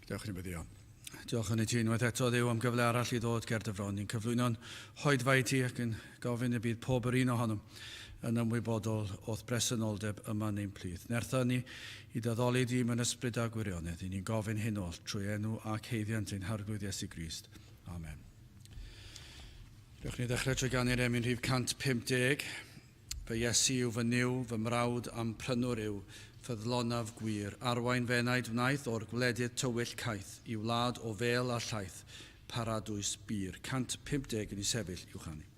Diolch yn ybyddio. Diolch yn y ti unwaith eto Dduw am gyfle arall i ddod ger dy fron. Ni'n cyflwyno'n hoedfa i ti ac yn gofyn y bydd pob yr un ohonom yn ymwybodol o'th bresenoldeb yma neu'n plith. Nertha ni i daddoli di mewn ysbryd a gwirionedd. I ni'n gofyn hyn oll trwy enw ac heiddiant ein harglwydd Iesu Grist. Amen. Rwy'ch ni ddechrau trwy ganu'r emyn rhif 150. Fy Iesu yw fy niw, fy mrawd am prynwr yw, ffyddlonaf gwir, arwain fenaid wnaeth o'r gwledydd tywyll caeth, i wlad o fel a llaeth, paradwys bir. 150 yn ei sefyll i'w chanu.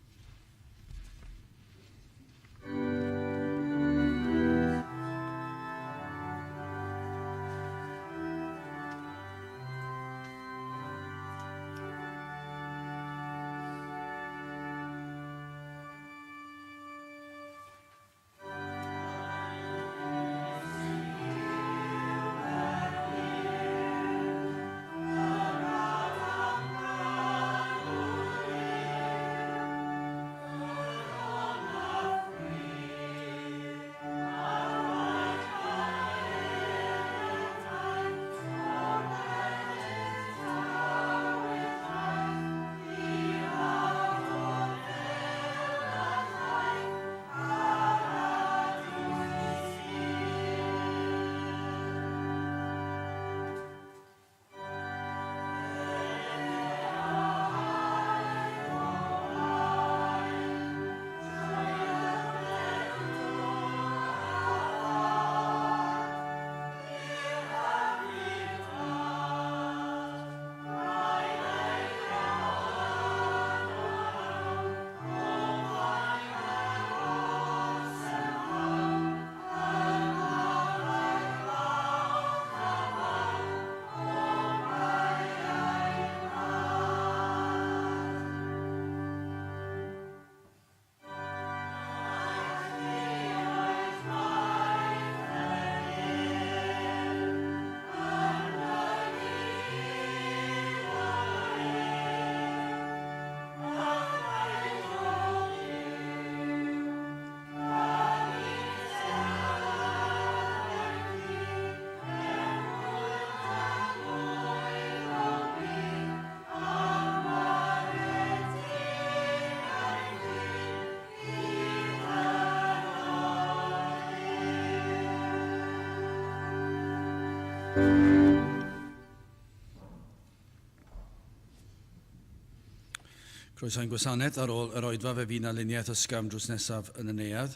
Croeso'n gwasanaeth ar ôl yr oedfa fe fi'n aluniaeth ysgam drws nesaf yn y neuadd.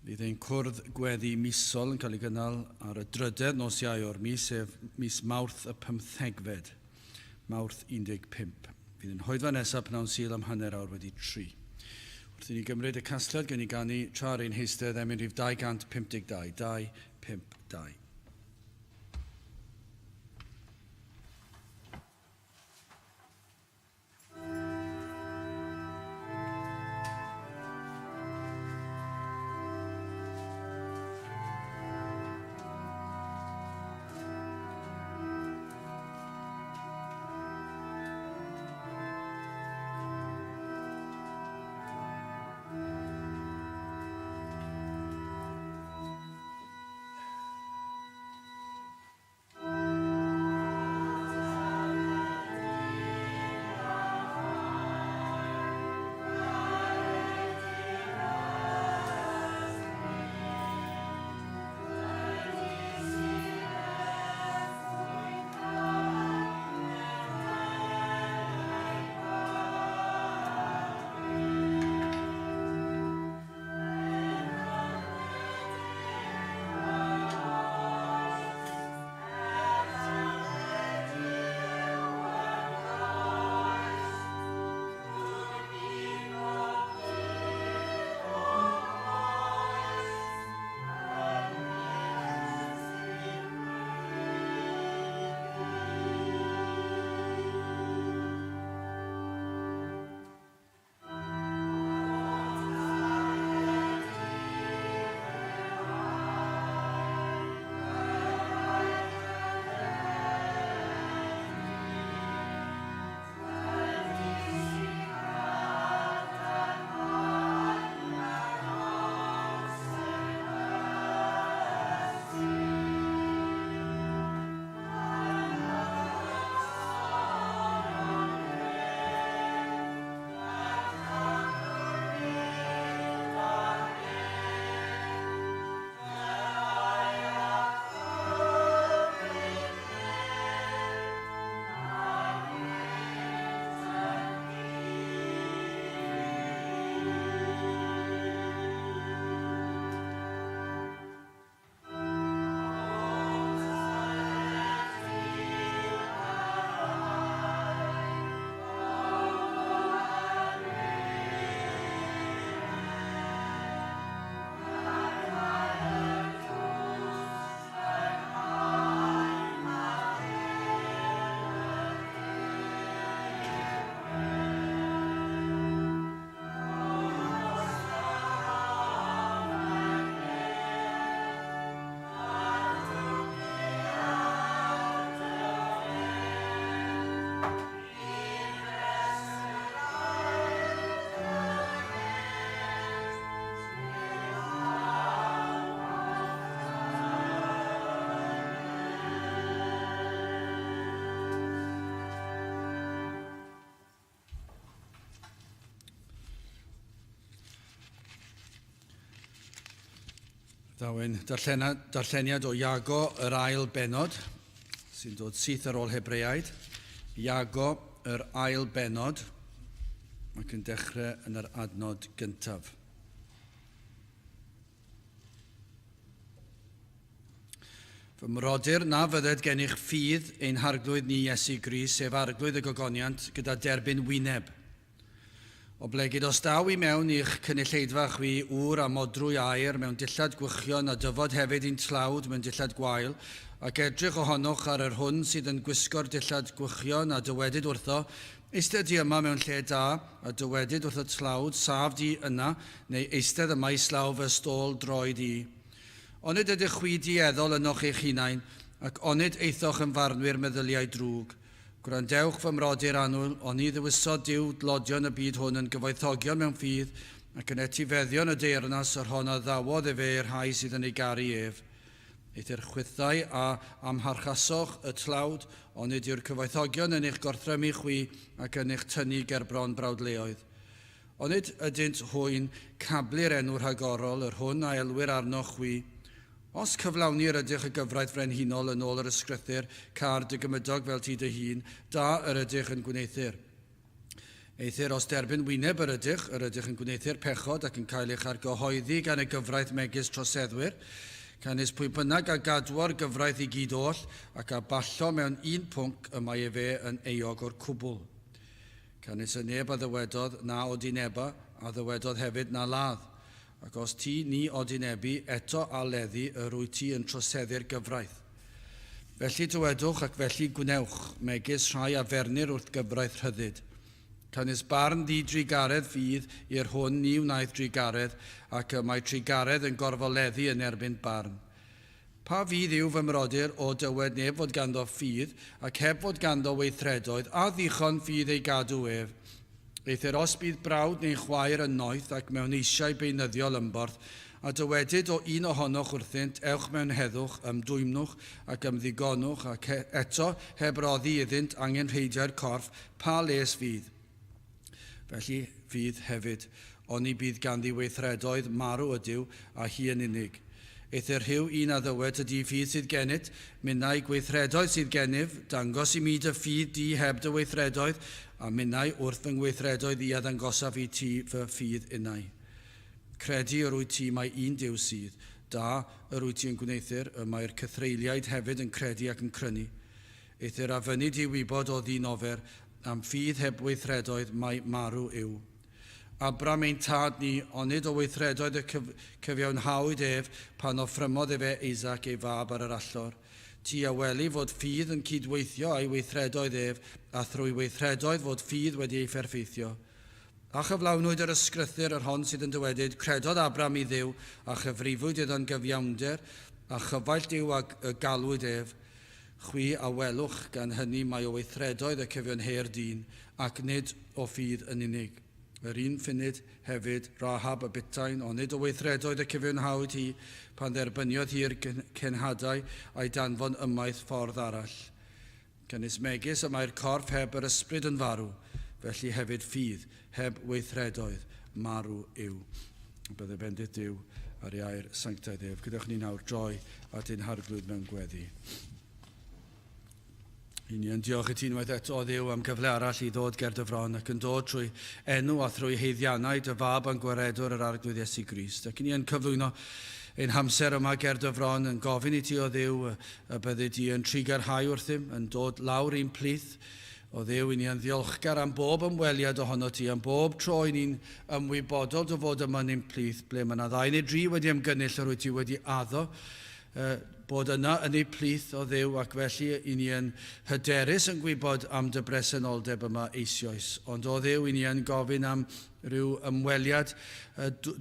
Bydd ein cwrdd gweddi misol yn cael ei gynnal ar y drydedd nos Iau o'r mis, sef mis Mawrth y 15fed, Mawrth 15. Bydd ein hoedfa nesaf pnawn Sul am hanner awr wedi 3. Wrth i ni gymryd y casgliad gen i ganu tra'r ein heistedd emyn rhif 252, 252. Dawen darlleniad o Iago yr ail benod, sy'n dod syth ar ôl Hebreaid. Iago yr ail benod, ac yn dechrau yn yr adnod gyntaf. Fy mrodyr na fydded gennych ffydd ein harglwydd ni Iesu Grist, sef arglwydd y gogoniant gyda derbyn wyneb. O ble gyda os daw i mewn i'ch cynulleidfa chwi wr a modrwy aer mewn dillad gwychion a dyfod hefyd un tlawd mewn dillad gwael, ac edrych ohonwch ar yr hwn sydd yn gwisgo'r dillad gwychion a dywedyd wrtho, eistedd di yma mewn lle da a dywedyd wrth y tlawd, saf di yna, neu eistedd yma i slaw fy stôl droed i. Onid ydych chwi dieddol ynoch eich hunain, ac onid eithwch yn farnwyr meddyliau drwg. Gwrandewch fy mrodyr annwyl, ond ni ddewysod Duw dlodion y byd hwn yn gyfoethogion mewn ffydd ac yn etifeddion y deyrnas ar hon a ddawodd e fe i'r rhai sydd yn ei garu ef. Eithyr chwythau a amharchasoch y tlawd, ond nid yw'r cyfoethogion yn eich gorthrymu chwi ac yn eich tynnu gerbron brawdleoedd. Ond nid ydynt hwy'n cablu'r enw rhagorol, yr hwn a elwyr arnoch chwi. Os cyflawnir ydych y gyfraith frenhinol yn ôl yr ysgrythyr, car dy gymydog fel ti dy hun, da yr ydych yn gwneithir. Eithyr os derbyn wyneb yr ydych yn gwneithir pechod ac yn cael eich argyhoeddi gan y gyfraith megis troseddwyr, canis pwy bynnag a gadwo'r gyfraith i gyd oll ac a ballo mewn un pwnc y mae e fe yn eog o'r cwbl. Canis y neb a ddywedodd na odineba a ddywedodd hefyd na ladd. Ac os ti ni odinebu, eto a leddi y rwy ti yn troseddu'r gyfraith. Felly dywedwch ac felly gwnewch, megis rhai a fernir wrth gyfraith rhyddid. Canis barn di drigaredd fydd i'r hwn ni wnaeth drigaredd, ac mae drigaredd yn gorfoleddu yn erbyn barn. Pa fydd yw fy mrodyr o dywed neb fod ganddo ffydd, ac heb fod ganddo weithredoedd, a ddichon ffydd ei gadw ef. Eithyr os bydd brawd neu chwaer yn noeth ac mewn eisiau beunyddiol ymborth, a dywedyd o un ohonoch wrthynt, ewch mewn heddwch, ymdwymnwch ac ymddigonwch, ac eto heb roddi iddynt angen rheidiau'r corff, pa les fydd. Felly fydd hefyd, ond i bydd ganddi weithredoedd marw ydyw a hi yn unig. Eithyr rhyw un a ddywed ydy ffydd sydd gennyt, minnau gweithredoedd sydd gennyf, dangos i mi dy ffydd di heb dy weithredoedd, a minnau wrth fy ngweithredoedd i addangosaf i ti fy ffydd unau. Credu yr wyt ti mae un Duw sydd, da yr wyt ti yn gwneithir, y mae'r cythreiliaid hefyd yn credu ac yn crynu. Eithyr a fyny di wybod o ddinofer, am ffydd heb weithredoedd mae marw yw. Abram ein tad ni, onid o weithredoedd y cyfiawnhawyd ef pan offrymodd e fe Isaac ei fab ar yr allor. Ti a weli fod ffydd yn cydweithio a'i weithredoedd ef, a thrwy weithredoedd fod ffydd wedi ei pherffeithio. A chyflawnwyd yr ysgrythyr yr hon sydd yn dywedyd, credodd Abram i Dduw, a chyfrifwyd iddo'n gyfiawnder, a chyfaill Duw a galwyd ef. Chwi a welwch gan hynny mae o weithredoedd y cyfiawnher dyn, ac nid o ffydd yn unig. Yr un funud hefyd Rahab y Bytain, ond nid o weithredoedd y cyfiawnhawyd hi, pan dderbyniodd hi'r cenhadau a'i danfon ymaith ffordd arall. Cynnes megis y mae'r corff heb yr ysbryd yn farw, felly hefyd ffydd heb weithredoedd marw yw. Bydde bendith Duw ar iair sanctaidd ef. Gyda'ch ni nawr droi at ein harglwydd mewn gweddi. Ni yn diolch i ti unwaith eto o Dduw am gyfle arall i ddod ger dy fron ac yn dod trwy enw a thrwy heiddiannau dy fab yn gwaredwr yr arglwydd Iesu Grist. Ac ni yn cyflwyno ein hamser yma ger dy fron yn gofyn i ti o Dduw y bydde di yn trigarhau wrthym, yn dod lawr un plith o Dduw. I ni yn ddiolchgar am bob ymweliad ohono ti, am bob tro i ni'n ymwybodol dy fod yma yn un plith, ble mae yna ddau neu dri wedi ymgynnull yr wyt ti wedi addo, bod yna yn ei plith o Dduw, ac felly i ni yn hyderus yn gwybod am dy bresenoldeb yma eisoes. Ond o Dduw, i ni yn gofyn am ryw ymweliad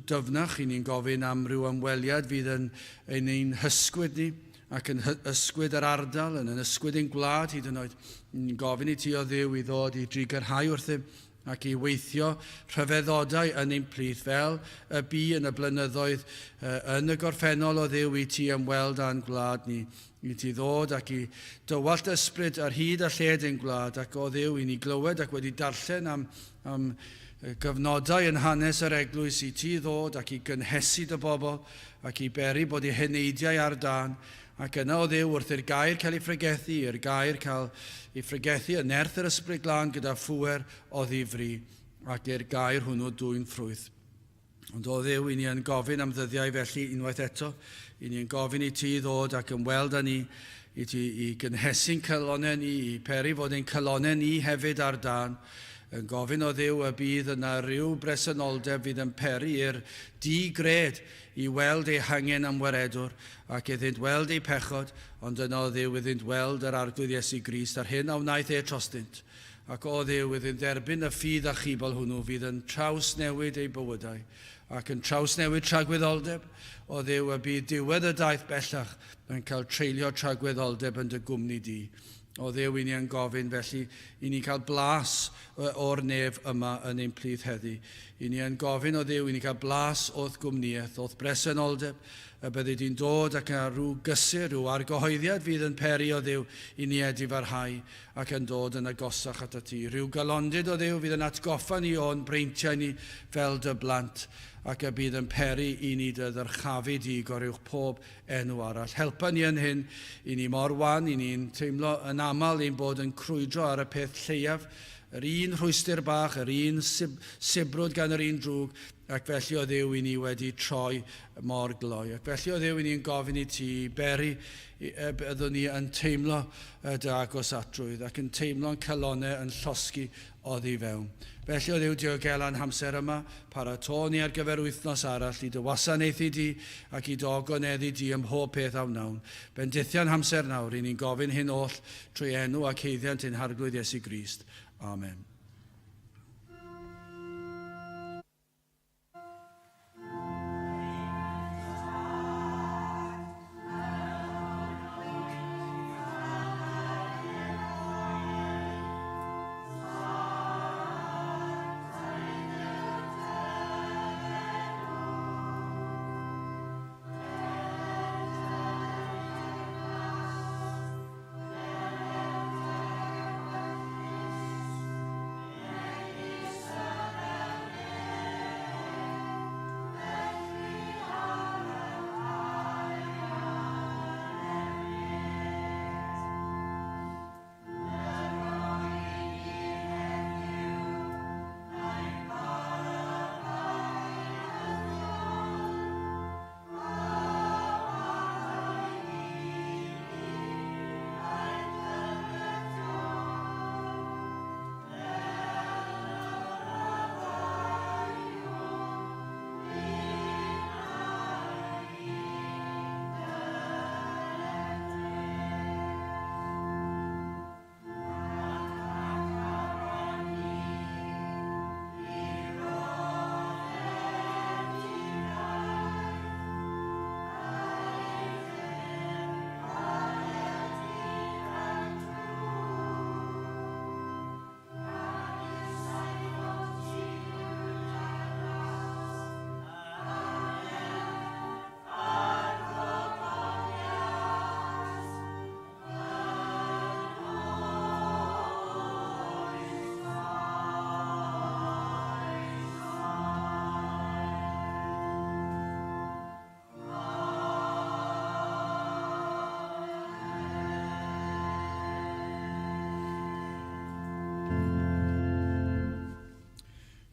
dyfnach, i ni'n gofyn am ryw ymweliad fydd yn ein hysgwyd ni, ac yn ysgwyd yr ardal, yn ysgwyd ein gwlad hyd yn oed. Ni'n gofyn i ti o Dduw i ddod i drigarhau wrthym, ac i weithio rhyfeddodau yn ein plith fel y bu yn y blynyddoedd yn y gorffennol o Dduw i ti ymweld â'n gwlad ni. I ti ddod ac i dywallt ysbryd ar hyd a lled ein gwlad, ac o Dduw i ni glywed ac wedi darllen am gyfnodau yn hanes yr eglwys I ti ddod ac I gynhesu dy bobl ac I beri bod eu heneidiau ar dan, ac yna o Dduw wrth i'r gair cael ei ffregethu, i'r gair cael ei ffregethu yn nerth yr ysbryd glân gyda phŵer o ddifri, ac i'r gair hwnnw dwy'n ffrwyth. Ond o Dduw, I ni yn gofyn am ddyddiau felly unwaith eto, I ni yn gofyn I ti ddod ac ymweld â ni, I ti I gynhesu'n cylonau ni, I peri fod ein cylonau ni hefyd ar dan, yn gofyn o Dduw y bydd yna rhyw bresenoldeb fydd yn peri i'r di-gred I weld ei hangen am waredwr ac iddynt weld ei pechod, ond yna o Dduw iddynt weld yr arglwydd Iesu Grist ar hyn a wnaeth e trostynt. Ac o Dduw iddynt derbyn y ffydd a chibol hwnnw fydd yn trawsnewid ei bywydau ac yn trawsnewid tragwyddoldeb. O Dduw y bydd diwedd y daith bellach yn cael treulio tragwyddoldeb yn dy gwmni di. O Dduw I ni yn gofyn felly I ni cael blas o'r nef yma yn ein plith heddi. I ni yn gofyn o Dduw I ni cael blas o'th gwmnïaeth, o'th bresenoldeb, y byddi di'n dod ac yn rhyw gysur, rhyw argyhoeddiad fydd yn peri o Dduw I ni edifarhau ac yn dod yn agosach at y ti. Rhyw galondid o Dduw fydd yn atgoffa ni o'n breintiau ni fel dy blant ac y bydd yn peri I ni dy ddyrchafu di gorywch pob enw arall. Helpa ni yn hyn I ni mor wan, I ni'n teimlo yn aml i'n bod yn crwydro ar y peth lleiaf, yr un rhwystyr bach, yr un sibrwd gan yr un drwg, ac felly o Dduw I ni wedi troi mor gloi. Ac felly o Dduw I ni'n gofyn I ti beri byddwn ni yn teimlo dy agosatrwydd ac yn teimlo'n calonau yn llosgi oddi fewn. Felly o Dduw diogel am hamser yma, parato ni ar gyfer wythnos arall I dy wasanaethu di ac I dy ogoneddu di ym mhob peth awn nawn. Bendithiau'n hamser nawr, I ni'n gofyn hyn oll trwy enw ac heiddiant ein harglwydd Iesu Grist. Amen.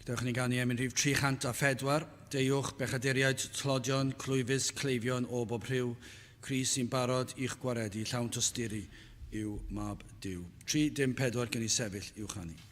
Dewch ni gan I emyn rhif 304, deuwch bechaduriaid tlodion, clwyfus, cleifion o bob rhyw, Cris sy'n barod i'ch gwaredu, llawn tosturi yw mab Duw. 3-4 gen I sefyll i'w chanu. Amen.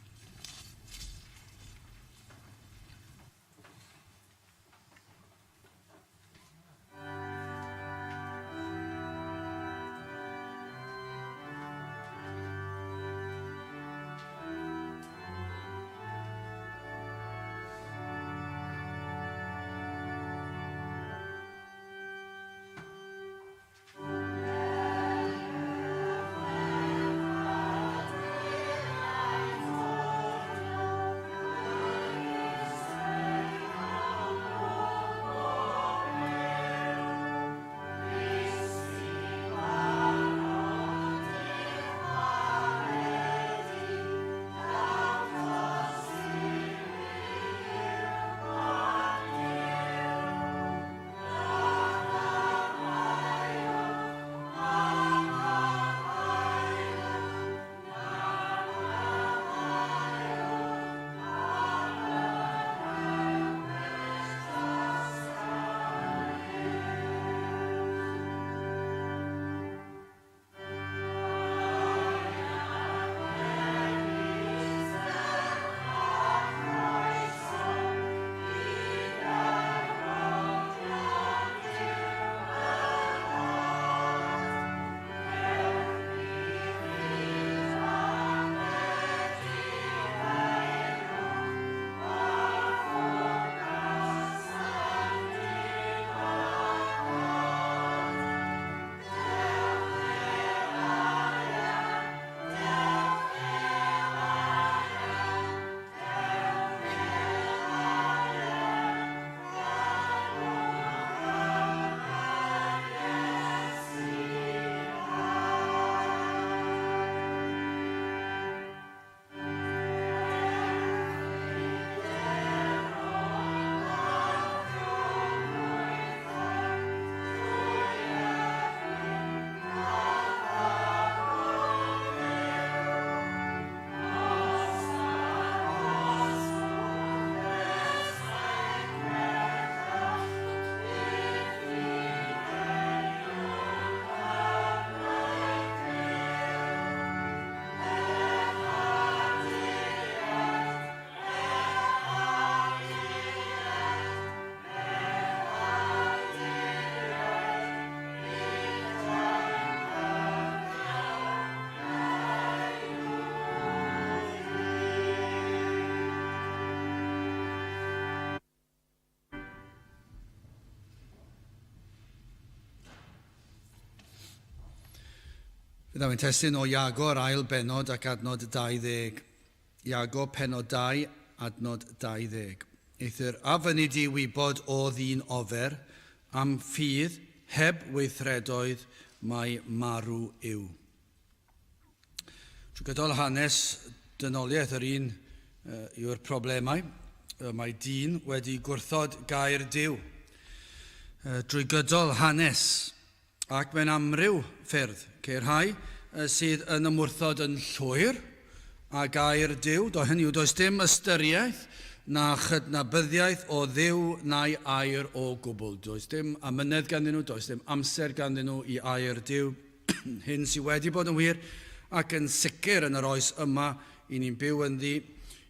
Byddai yn testyn o Iago yr ail benod ac adnod 20. Iago penod 2, adnod 20. Eithir, a fyny di wybod o ddyn ofer, am ffydd heb weithredoedd mae marw yw. Trwy gydol hanes dynoliaeth yr un yw'r problemau. Mae dyn wedi gwrthod gair Duw. Drwy gydol hanes ac mewn amryw ffyrdd, ceir rhai sydd yn ymwrthod yn llwyr a gair Duw. Hynny yw, does dim ystyriaeth na chydnabyddiaeth o Dduw neu air o gwbl. Does dim amynedd ganddyn nhw, does dim amser ganddyn nhw i air Duw. Hyn sydd wedi bod yn wir ac yn sicr yn yr oes yma i ni'n byw ynddi,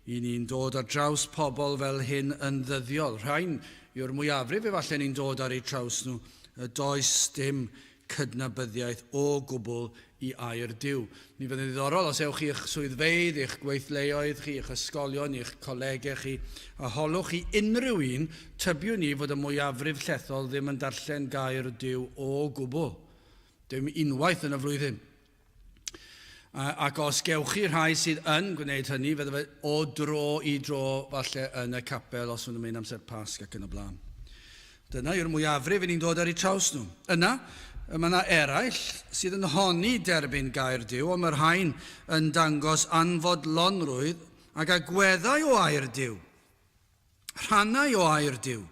i ni'n dod ar draws pobl fel hyn yn ddyddiol. Rhain yw'r mwyafrif efallai ni'n dod ar eu traws nhw. Does dim cydnabyddiaeth o gwbl i air Duw. Ni fydd yn ddiddorol os ewch chi eich swyddfeydd, eich gweithleoedd chi, eich ysgolion, eich colegau chi, a holwch chi unrhyw un, tybiwn ni fod y mwyafrif llethol ddim yn darllen gair Duw o gwbl. Dim unwaith yn y flwyddyn. Ac os gewch chi rhai sydd yn gwneud hynny, fydde fe o dro i dro falle yn y capel os yw'n mynd amser Pasg ac yn y blaen. Dyna yw'r mwyafrif i ni'n dod ar eu traws nhw. Yna, mae yna eraill sydd yn honni derbyn gair Duw, ond mae'r rhain yn dangos anfodlonrwydd ac agweddau o air Duw. Rhannau o air Duw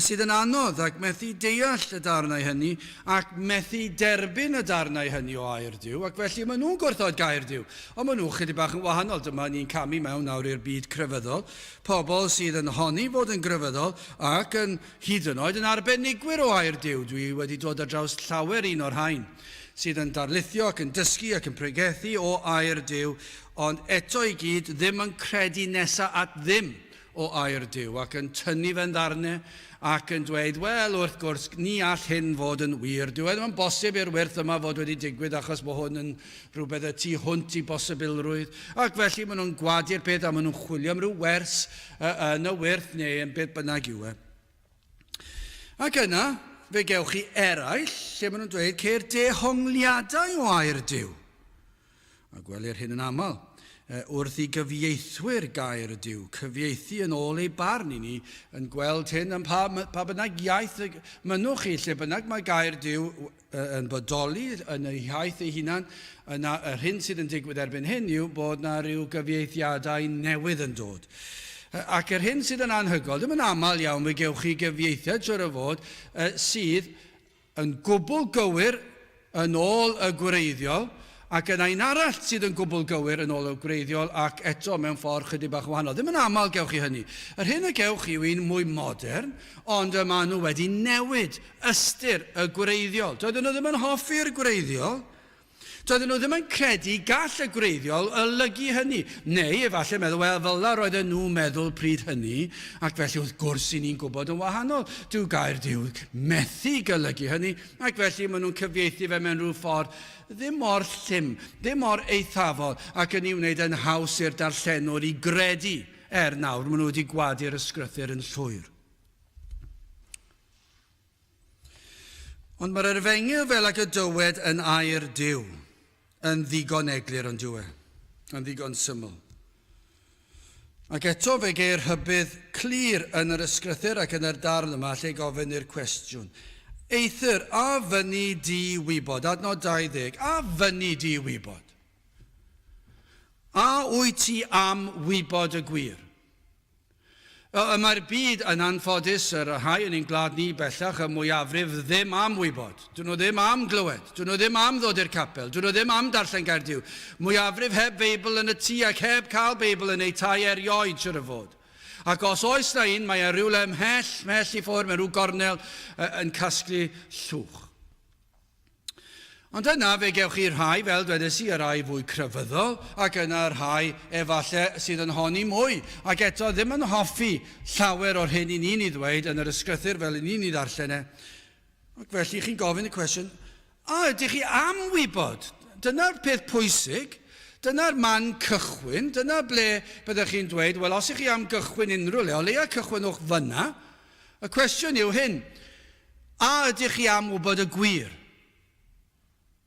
sydd yn anodd ac methu deall y darnau hynny ac methu derbyn y darnau hynny o air Duw, ac felly maen nhw'n gwrthod gair Duw. Ond maen nhw chydig bach yn wahanol. Dyma ni'n camu mewn nawr i'r byd crefyddol. Pobl sydd yn honni fod yn grefyddol ac yn hyd yn oed yn arbenigwyr o air Duw. Dwi wedi dod ar draws llawer un o'r rhain sydd yn darlithio ac yn dysgu ac yn pregethu o air Duw, ond eto i gyd ddim yn credu nesa at ddim o air Duw ac yn tynnu fe'n ddarnau ac yn dweud, wel, wrth gwrs, ni all hyn fod yn wir. Dyw e ddim yn bosib i'r wyrth yma fod wedi digwydd achos bod hwn yn rhywbeth y tu hwnt i bosibilrwydd. Ac felly maen nhw'n gwadu'r peth a maen nhw'n chwilio am ryw wers yn y wyrth neu yn beth bynnag yw e. Ac yna, fe gewch chi eraill lle maen nhw'n dweud ceir dehongliadau o air Duw. A gwelir hyn yn aml. Wrth i gyfieithwyr gair Duw, cyfieithu yn ôl ei barn i ni, yn gweld hyn yn pa bynnag iaith mynwch chi, lle bynnag mae gair Duw yn bodoli yn ei iaith ei hunan, yna yr hyn sydd yn digwydd erbyn hyn yw bod yna rhyw gyfieithiadau newydd yn dod. Ac yr hyn sydd yn anhygoel, ddim yn aml iawn fe gewch chi gyfieithiad siwr o fod sydd yn gwbl gywir yn ôl y gwreiddiol, ac yna un arall sydd yn gwbl gywir yn ôl y gwreiddiol ac eto mewn ffordd chydig bach wahanol. Ddim yn aml gewch chi hynny. Yr hyn y gewch chi yw un mwy modern, ond maen nhw wedi newid ystyr y gwreiddiol. Doedden nhw ddim yn hoffi'r gwreiddiol. Doedden nhw ddim yn credu gall y gwreiddiol olygu hynny. Neu, efallai meddwl, wel, fel la roedden nhw meddwl pryd hynny, ac felly wrth gwrs i ni'n gwybod yn wahanol. Dyw gair Duw methu golygu hynny, ac felly maen nhw'n cyfieithu fe mewn rhyw ffordd ddim mor llym, ddim mor eithafol, ac yn ei wneud yn haws i'r darllenwr i gredu nawr. Maen nhw wedi gwadu'r ysgrythyr yn llwyr. Ond mae'r erfengyl fel ac y dywed yn air Duw yn ddigon eglur ond yw e, yn ddigon syml. Ac eto fe geir hybydd clir yn yr ysgrythyr ac yn yr darn yma lle gofyn i'r cwestiwn. Eithir, a fyny di wybod, adnod 20, a fyny di wybod. A wyt ti am wybod y gwir? Mae'r byd yn anffodus, yr rhai yn ein glad ni bellach, y mwyafrif ddim am wybod. Dyn nhw ddim am glywed. Dyn nhw ddim am ddod i'r capel. Dyn nhw ddim am darllen gair Duw. Mwyafrif heb Beibl yn y tŷ ac heb cael Beibl yn ei tai erioed siwr o fod. Ac os oes na un, mae rhywle mhell i ffwrdd, mae rhyw gornel yn casglu llwch. Ond yna fe gewch chi'r rhai, fel dwedes i, y rhai fwy crefyddol, ac yna yr rhai efallai sydd yn honni mwy, ac eto ddim yn hoffi llawer o'r hyn i ni'n ei ddweud yn yr ysgrythyr fel i ni'n ei ddarllen e. Ac felly chi'n gofyn y cwestiwn, ydych chi am wybod? Dyna'r peth pwysig, dyna'r man cychwyn, dyna ble byddwch chi'n dweud, wel, os ych chi am gychwyn unrhyw le, o leia cychwynwch fyna, y cwestiwn yw hyn, ydych chi am wybod y gwir?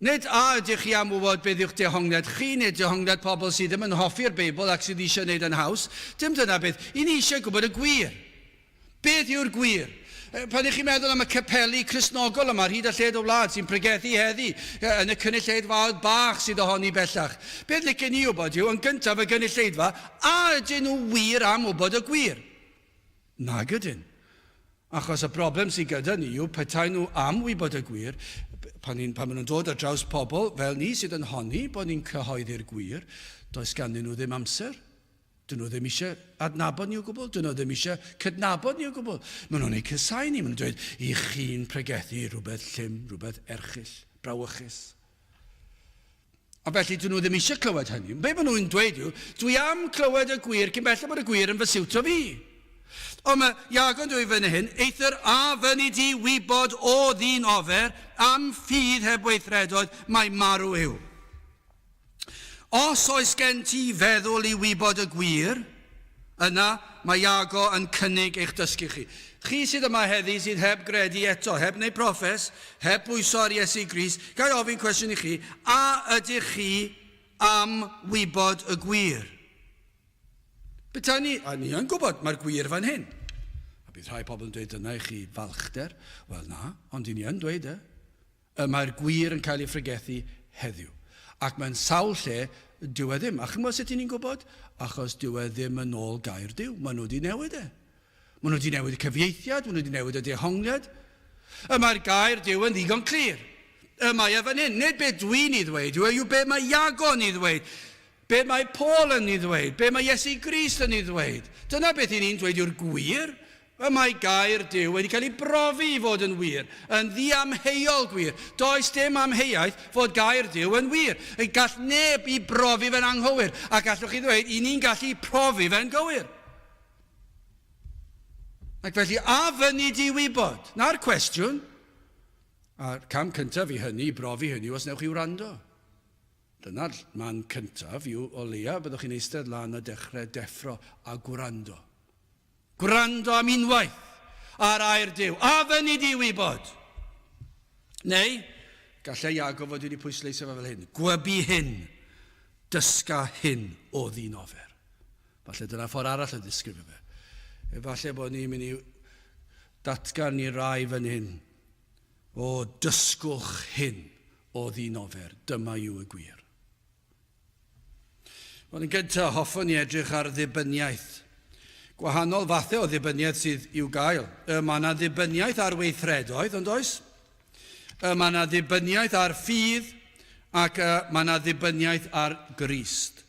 Nid ydych chi am wybod beth yw'ch dehongliad chi, neu dehongliad pobl sydd ddim yn hoffi'r Beibl ac sydd eisiau gwneud yn haws. Dim dyna beth. I ni eisiau gwybod y gwir. Beth yw'r gwir? Pan ych chi'n meddwl am y capeli Cristnogol yma, hyd a lled o wlad sy'n pregethu heddi yn y cynulleidfa bach sydd ohoni bellach. Beth licen ni wybod yw, yn gyntaf y cynulleidfa, a ydyn nhw wir am wybod y gwir? Nag ydyn. Achos y broblem sydd gyda ni yw, petai nhw am wybod y gwir, pan maen nhw'n dod ar draws pobl fel ni sydd yn honni bod ni'n cyhoeddi'r gwir, does ganddyn nhw ddim amser. Dyn nhw ddim eisiau adnabod ni o gwbl. Dyn nhw ddim eisiau cydnabod ni o gwbl. Maen nhw'n ei cysau ni. Maen nhw'n dweud, i chi'n pregethu rhywbeth llym, rhywbeth erchill, brawychus. A felly, dyn nhw ddim eisiau clywed hynny. Be maen nhw'n dweud yw, dwi am clywed y gwir cyn bellaf bod y gwir yn fy siwto fi. Ond mae Iago'n dweud fan hyn, eithir a fyny di wybod o ddyn ofer am ffydd heb weithredoedd mae marw yw. Os oes gen ti feddwl i wybod y gwir, yna mae Iago yn cynnig eich dysgu chi. Chi sydd yma heddi sydd heb gredu eto, heb neu proffes, heb bwyso ar Iesu Grist, gael ofyn cwestiwn i chi, a ydych chi am wybod y gwir? Beta ni, a ni yn gwybod, mae'r gwir fan hyn. A bydd rhai pobl yn dweud yna i chi falchder. Wel na, ond ni yn dweud mae'r gwir yn cael ei ffregethu heddiw. Ac mae'n sawl lle, dyw e ddim. A chymod sut ni'n gwybod? Achos dyw e ddim yn ôl gair Duw. Maen nhw wedi newid e. Maen nhw wedi newid y cyfieithiad, maen nhw wedi newid y dehongliad. Mae'r gair Duw yn ddigon clir. Mae e fan hyn. Nid beth dwi'n ei ddweud, yw beth mae Iago'n ei ddweud. Be mae Paul yn ei ddweud, be mae Iesu Grist yn ei ddweud. Dyna beth ni'n dweud yw'r gwir. Mae gair Duw wedi cael ei brofi i fod yn wir, yn ddiamheuol gwir. Does dim amheuaeth fod gair Duw yn wir. Gall neb i brofi fe'n anghywir, a gallwch chi ddweud, i ni'n gallu profi fe'n gywir. Ac felly, a fyny di wybod? Na'r cwestiwn. A'r cam cyntaf i hynny, i brofi hynny, os newch chi wrando. Dyna'r man cyntaf yw o leia byddwch chi'n eistedd lan a dechrau deffro a gwrando. Gwrando am unwaith ar air Duw. A fyny di wybod. Neu, gallai Iago fod wedi pwysleisio fel hyn. Gwybu hyn, dysga hyn o ddyn ofer. Falle dyna ffordd arall o ddisgrifio fe. Falle bod ni'n mynd i datgan ni rai fan hyn. O dysgwch hyn o ddyn ofer. Dyma yw y gwir. Wel, yn gyntaf, hoffwn ni edrych ar ddibyniaeth. Gwahanol fathau o ddibyniaeth sydd i'w gael. Mae yna ddibyniaeth ar weithredoedd, ond oes? Mae yna ddibyniaeth ar ffydd ac mae yna ddibyniaeth ar Grist.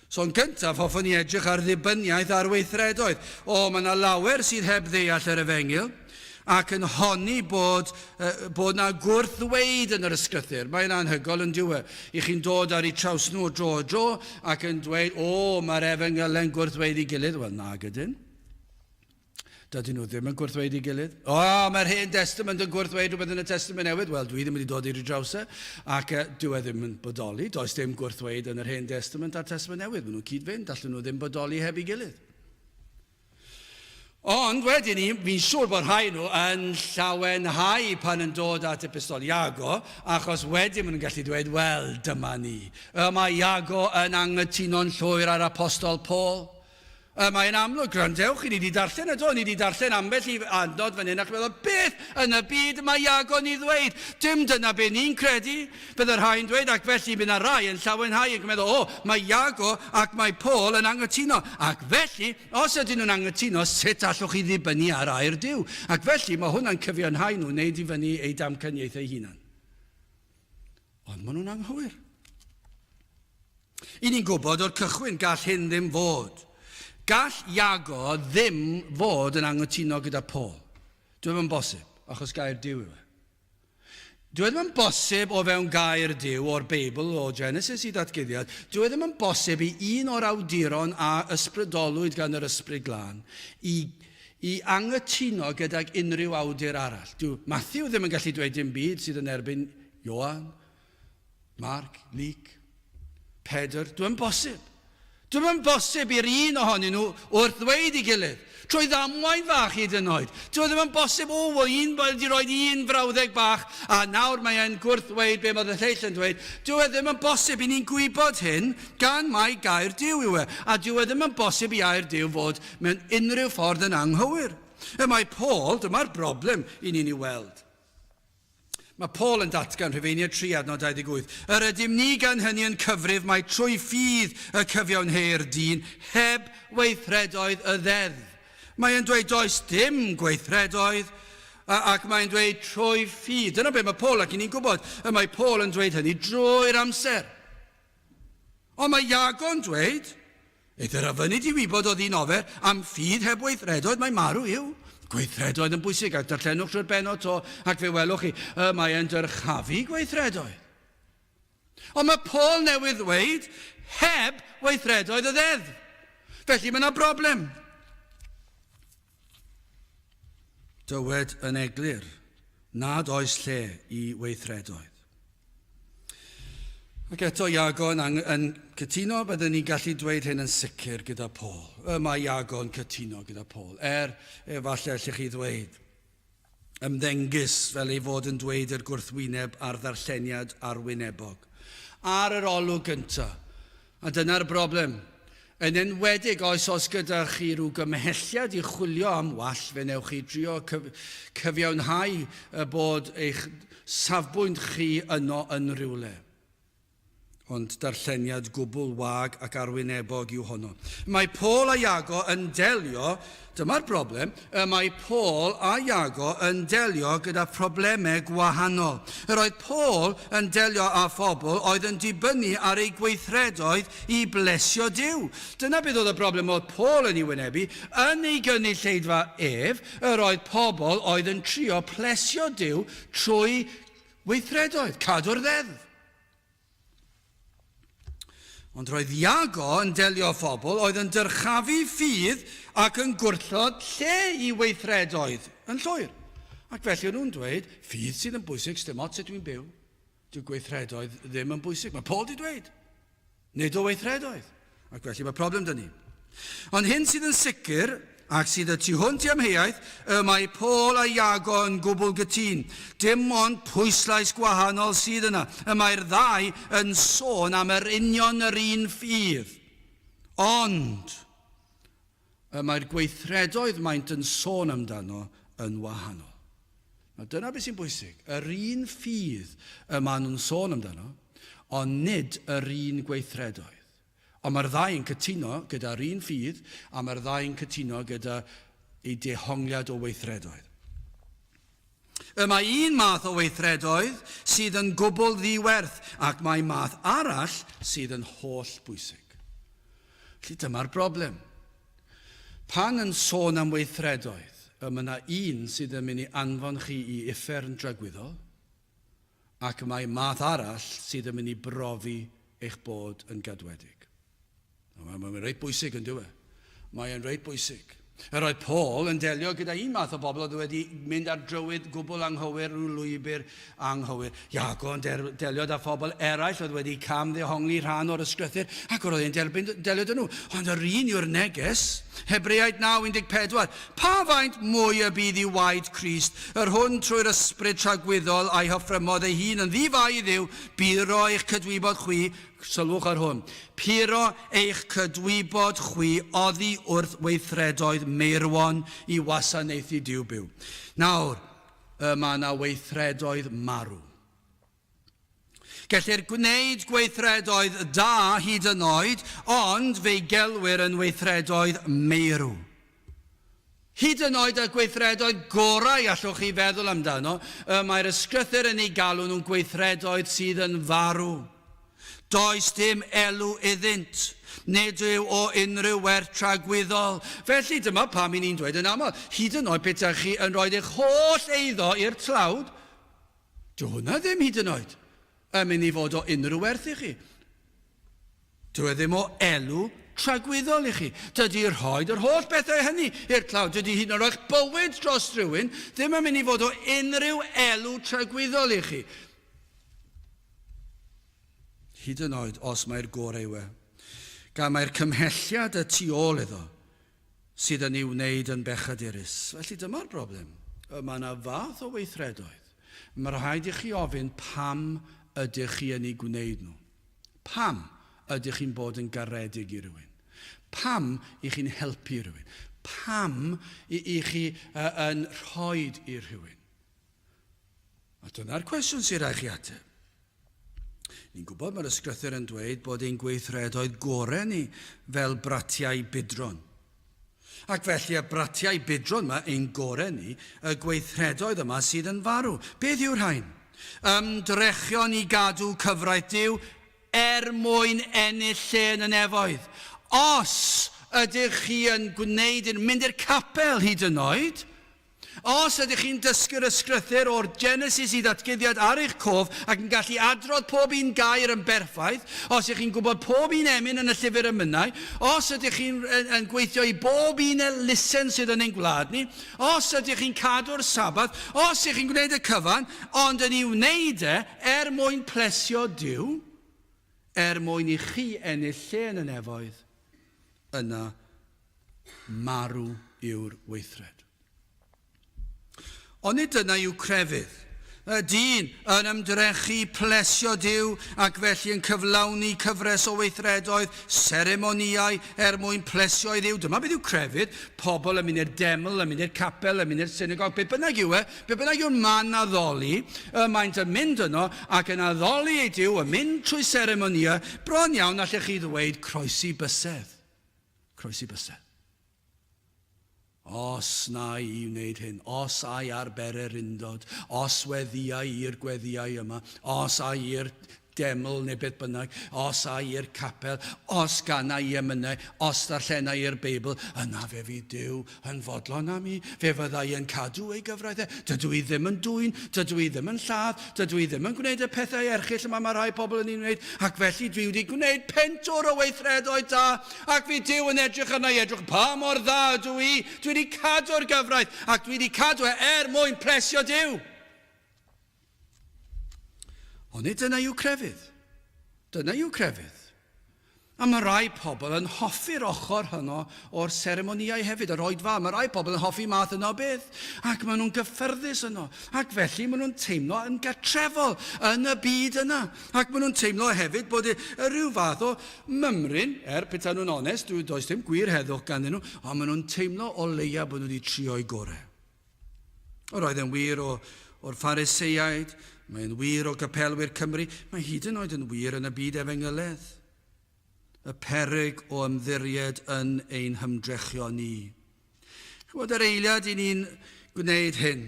So yn gyntaf, hoffwn ni edrych ar ddibyniaeth ar weithredoedd. Mae yna lawer sydd heb ddeall yr Efengyl ac yn honni bod na gwrthweid yn yr ysgrythyr. Mae'n anhygol yn diwe. I chi'n dod ar ei traws nhw dro ac yn dweud, mae'r Efengyl yn gwrthweid i gilydd. Wel, nag ydyn. Dydyn nhw ddim yn gwrthweid i gilydd. Mae'r Hen Testament yn gwrthweid rhywbeth yn y Testament Newydd. Wel, dwi ddim wedi dod i'r drawsau ac dyw e ddim yn bodoli. Does dim gwrthweid yn yr Hen Testament a'r Testament Newydd. Maen nhw'n cyd-fynd, allan nhw ddim bodoli heb ei gilydd. Ond wedyn ni, fi'n siŵr bod rhai nhw yn llawenhau pan yn dod at epistol Iago, achos wedyn maen nhw'n gallu dweud, wel, dyma ni. Mae Iago yn anghytuno'n llwyr ar apostol Paul. Mae'n amlwg, grandewch, ni wedi darllen ni wedi darllen ambell i adnod fan hyn, ac meddwl, beth yn y byd mae Iago'n i ddweud? Dim dyna be ni'n credu. Byddai'r rhai'n dweud, ac felly bydd yna rai yn llawenhau, ac meddwl, mae Iago ac mae Paul yn anghytuno. Ac felly, os ydyn nhw'n anghytuno, sut allwch chi ddibynnu ar air Duw? Ac felly, mae hwnna'n cyfiawnhau nhw, wneud i fyny eu damcaniaethau hunan. Ond maen nhw'n anghywir. I ni'n gwybod o'r cychwyn gall hyn ddim fod. Gall Iago ddim fod yn anghytuno gyda Paul. Dwi'n yn bosib, achos gair Duw yw e. Dwi'n yn bosib o fewn gair Duw o'r Beibl, o Genesis i datgyddiad, dwi'n yn bosib i un o'r awduron a ysbrydolwyd gan yr ysbryd glân i anghytuno gydag unrhyw awdur arall. Matthew ddim yn gallu dweud dim byd sydd yn erbyn Ioan, Mark, Luke, Pedr. Dwi'n bosib. Dwi'n bosib i'r un ohonyn nhw wrth ddweud I gilydd. Trwy ddamwain fach hyd yn oed. Dwi'n ddim yn bosib un wedi rhoi un frawddeg bach a nawr mae e'n gwrthweud be mae y lleill yn dweud. Dwi'n ddim yn bosib I ni'n gwybod hyn gan mai gair Duw yw e. A dwi'n ddim yn bosib I air Duw fod mewn unrhyw ffordd yn anghywir. Mae Paul, dyma'r broblem I ni'n ei weld. Mae Paul yn datgan Rhufeiniaid 3 adnod 28. Yr ydym ni gan hynny yn cyfrif mae trwy ffydd y cyfiawnhau'r dyn heb weithredoedd y ddeddf. Mae'n dweud does dim gweithredoedd ac mae'n dweud trwy ffydd. Dyna be mae Paul ac ni'n gwybod. Mae Paul yn dweud hynny drwy'r amser. Ond mae Iago'n dweud, eith yr afynu Di wybod o ddyn ofer am ffydd heb weithredoedd mae marw yw. Gweithredoedd yn bwysig ac darllenwch trwy'r benod to ac fe welwch chi, mae'n dyrchafu gweithredoedd. Ond mae Paul newydd dweud heb weithredoedd y ddeddf. Felly mae yna broblem. Dywed yn eglur, nad oes lle I weithredoedd. Ac eto Iago'n yn cytuno byddwn ni'n gallu dweud hyn yn sicr gyda Paul. Mae Iago'n cytuno gyda Paul. Efallai allech chi ddweud, ymddengys fel ei fod yn dweud yr gwrthwyneb a'r ddarlleniad arwynebog. Ar yr olwg gyntaf. A dyna'r broblem. Yn enwedig oes gyda chi rhyw gymhelliad I chwilio am wall, fe newch chi drio cyfiawnhau bod eich safbwynt chi yno yn rhywle. Ond darlleniad gwbl wag ac arwynebog yw honno. Mae Paul a Iago yn delio, dyma'r broblem, mae Paul a Iago yn delio gyda problemau gwahanol. Yr oedd Paul yn delio â phobl oedd yn dibynnu ar ei gweithredoedd I blesio Duw. Dyna beth oedd y broblem oedd Paul yn ei wynebu. Yn ei gynulleidfa yr oedd pobl oedd yn trio plesio Duw trwy weithredoedd, cadw'r ddeddf. Ond roedd Iago yn delio phobl oedd yn dyrchafu ffydd ac yn gwrthod lle I weithredoedd yn llwyr. Ac felly nhw'n dweud, ffydd sydd yn bwysig, sdim ots ydw i'n byw. Dyw gweithredoedd ddim yn bwysig. Mae Paul di dweud, nid o weithredoedd. Ac felly mae problem dyn ni. Ond hyn sydd yn sicr, ac sydd y tu hwnt I amheuaeth, mae Paul a Iago yn gwbl gytun. Dim ond pwyslais gwahanol sydd yna. Mae'r ddau yn sôn am yr union yr un ffydd. Ond, mae'r gweithredoedd maent yn sôn amdano yn wahanol. Dyna beth sy'n bwysig. Yr un ffydd maen nhw'n sôn amdano, ond nid yr un gweithredoedd. Ond mae'r ddau yn cytuno gyda'r un ffydd a mae'r ddau yn cytuno gyda ei dehongliad o weithredoedd. Mae un math o weithredoedd sydd yn gwbl ddiwerth ac mae math arall sydd yn holl bwysig. Felly dyma'r broblem. Pan yn sôn am weithredoedd, mae yna un sydd yn mynd I anfon chi I uffern dragwyddol ac mae math arall sydd yn mynd I brofi eich bod yn gadwedig. Mae'n reit bwysig yn dywe. Mae'n reit bwysig. Yr oedd Paul yn delio gyda un math o bobl oedd wedi mynd ar drywydd gwbl anghywir, rhyw lwybr anghywir. Iago yn delio da phobl eraill oedd wedi camddehongli rhan o'r ysgrythyr ac oedd e'n delio dyn nhw. Ond yr un yw'r neges, Hebreaid 9:14. Pa faint mwy y bydd I waed Crist, yr hwn trwy'r ysbryd tragwyddol a'i hyffrymodd ei hun yn ddifau I Dduw, biro eich cydwybod chwi, sylwch ar hwn, puro eich cydwybod chwi oddi wrth weithredoedd meirwon I wasanaethu Duw byw. Nawr, mae yna weithredoedd marw. Gellir gwneud gweithredoedd da hyd yn oed, ond fe'i gelwyr yn weithredoedd meirw. Hyd yn oed y gweithredoedd gorau allwch chi feddwl amdano, mae'r ysgrythyr yn ei galw nhw'n gweithredoedd sydd yn farw. Does dim elw iddynt, nid yw o unrhyw werth tragwyddol. Felly dyma pam I ni'n dweud yn aml, hyd yn oed pethau chi yn rhoi eich holl eiddo i'r tlawd, dyw hwnna ddim hyd yn oed yn mynd I fod o unrhyw werth I chi. Dyw e ddim o elw tragwyddol I chi. Dydy rhoid yr holl bethau hynny i'r tlawd. Dydy hyd yn oed bywyd dros rhywun ddim yn mynd I fod o unrhyw elw tragwyddol I chi. Hyd yn oed os mae'r gorau we. Gan mae'r cymhelliad y tu ôl iddo sydd yn ei wneud yn bechadurus. Felly dyma'r broblem. Mae yna fath o weithredoedd. Mae rhaid i chi ofyn pam ydych chi yn ei gwneud nhw. Pam ydych chi'n bod yn garedig i rywun? Pam i chi'n helpu rywun? Pam i chi yn rhoi i rhywun? A dyna'r cwestiwn sy'n rhaid chi ateb. Ni'n gwybod mae'r ysgrythur yn dweud bod ein gweithredoedd gorau ni fel bratiau bydron. Ac felly y bratiau bydron yma, ein gorau ni, y gweithredoedd yma sydd yn farw. Beth yw'r rhain? Ymdrechion i gadw cyfraith Duw mwyn ennill lle yn y nefoedd. Os ydych chi yn gwneud yn mynd i'r capel hyd yn oed, os ydych chi'n dysgu'r ysgrythur o'r Genesis i ddatguddiad ar eich cof ac yn gallu adrodd pob un gair yn berffaith, os ydych chi'n gwybod pob un emyn yn y llyfr ymynau, os ydych chi'n gweithio i bob un elusen sydd yn ein gwlad ni, os ydych chi'n cadw'r sabath, os ydych chi'n gwneud y cyfan, ond yn ei wneud mwyn plesio Duw, mwyn i chi ennill lle yn y nefoedd, yna marw yw'r weithred. Ond nid dyna yw crefydd. Dyn yn ymdrechu plesio Duw ac felly yn cyflawni cyfres o weithredoedd, seremoniau mwyn plesio i Dduw. Dyma beth yw crefydd. Pobl yn mynd i'r deml, yn mynd i'r capel, yn mynd i'r synagog. Be bynnag yw be bynnag yw'r man addoli, maent yn mynd yno ac yn addoli ei Duw, yn mynd trwy seremoniau, bron iawn allech chi ddweud croesi bysedd. Croesi bysedd. Os na i wneud hyn, os ai ar bere'r undod, os weddiau i'r gweddiau yma, os ai i'r deml neu beth bynnag, os ai i'r capel, os gana i emynau, os darllenau i'r Beibl, yna fe fydd Duw yn fodlon am i, fe fyddai yn cadw ei gyfraith. Dydw i ddim yn dwyn, dydw i ddim yn lladd, dydw i ddim yn gwneud y pethau erchill yma mae rhai pobl yn ei wneud, ac felly dwi wedi gwneud pentwr o weithredoedd da, ac fi Duw yn edrych yna i edrych pa mor dda ydw i, dwi wedi cadw'r gyfraith, ac dwi wedi cadw mwyn plesio Duw. Ond nid dyna yw crefydd. Dyna yw crefydd. A mae rai pobl yn hoffi'r ochr hynno o'r seremoniau hefyd, yr oedfa. Mae rai pobl yn hoffi math yno beth. Ac maen nhw'n gyffyrddus yno. Ac felly maen nhw'n teimlo yn gartrefol yn y byd yna. Ac maen nhw'n teimlo hefyd bod rhyw fath o mymryn, peta nhw'n onest, does dim gwir heddwch ganddyn nhw, ond maen nhw'n teimlo o leia bod nhw wedi trio'i gorau. Roedd yn wir o'r Phariseiaid, mae'n wir o gapelwyr Cymru, mae hyd yn oed yn wir yn y byd efengyledd. Y peryg o ymddiried yn ein hymdrechion ni. Chwod yr eiliad i ni'n gwneud hyn.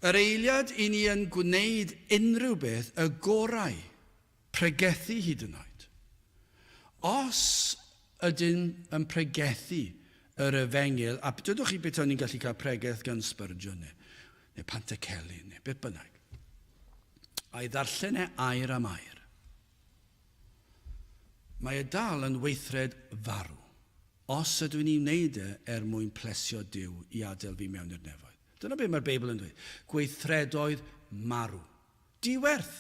Yr eiliad i ni yn gwneud unrhyw beth y gorau, pregethu hyd yn oed. Os ydyn yn pregethu yr efengyl, a dydwch chi beth o'n i'n gallu cael pregeth gan Spurgeon neu Pantycelyn neu beth bynnag. A'i ddarllen air am air. Mae dal yn weithred farw. Os ydw i'n wneud mwyn plesio Duw i adael fi mewn i'r nefoedd. Dyna beth mae'r Beibl yn dweud. Gweithredoedd marw. Diwerth.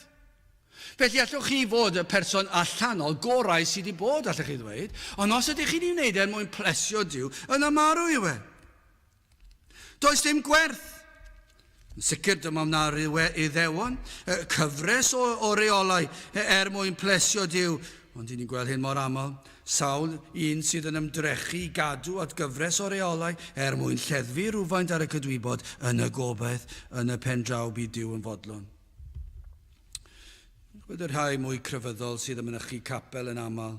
Felly allwch chi fod y person allanol gorau sydd wedi bod, allwch chi ddweud, ond os ydych chi'n wneud mwyn plesio Duw, yna marw yw Does dim gwerth. Yn sicr dyma wna Iddewon, cyfres o reolau mwyn plesio Duw. Ond ni'n gweld hyn mor aml, sawl un sydd yn ymdrechu i gadw at gyfres o reolau mwyn lleddfu rhywfaint ar y cydwybod yn y gobaith, yn y pen draw bydd Duw yn fodlon. Gwyd yr rhai mwy crefyddol sydd yn mynychu capel yn aml,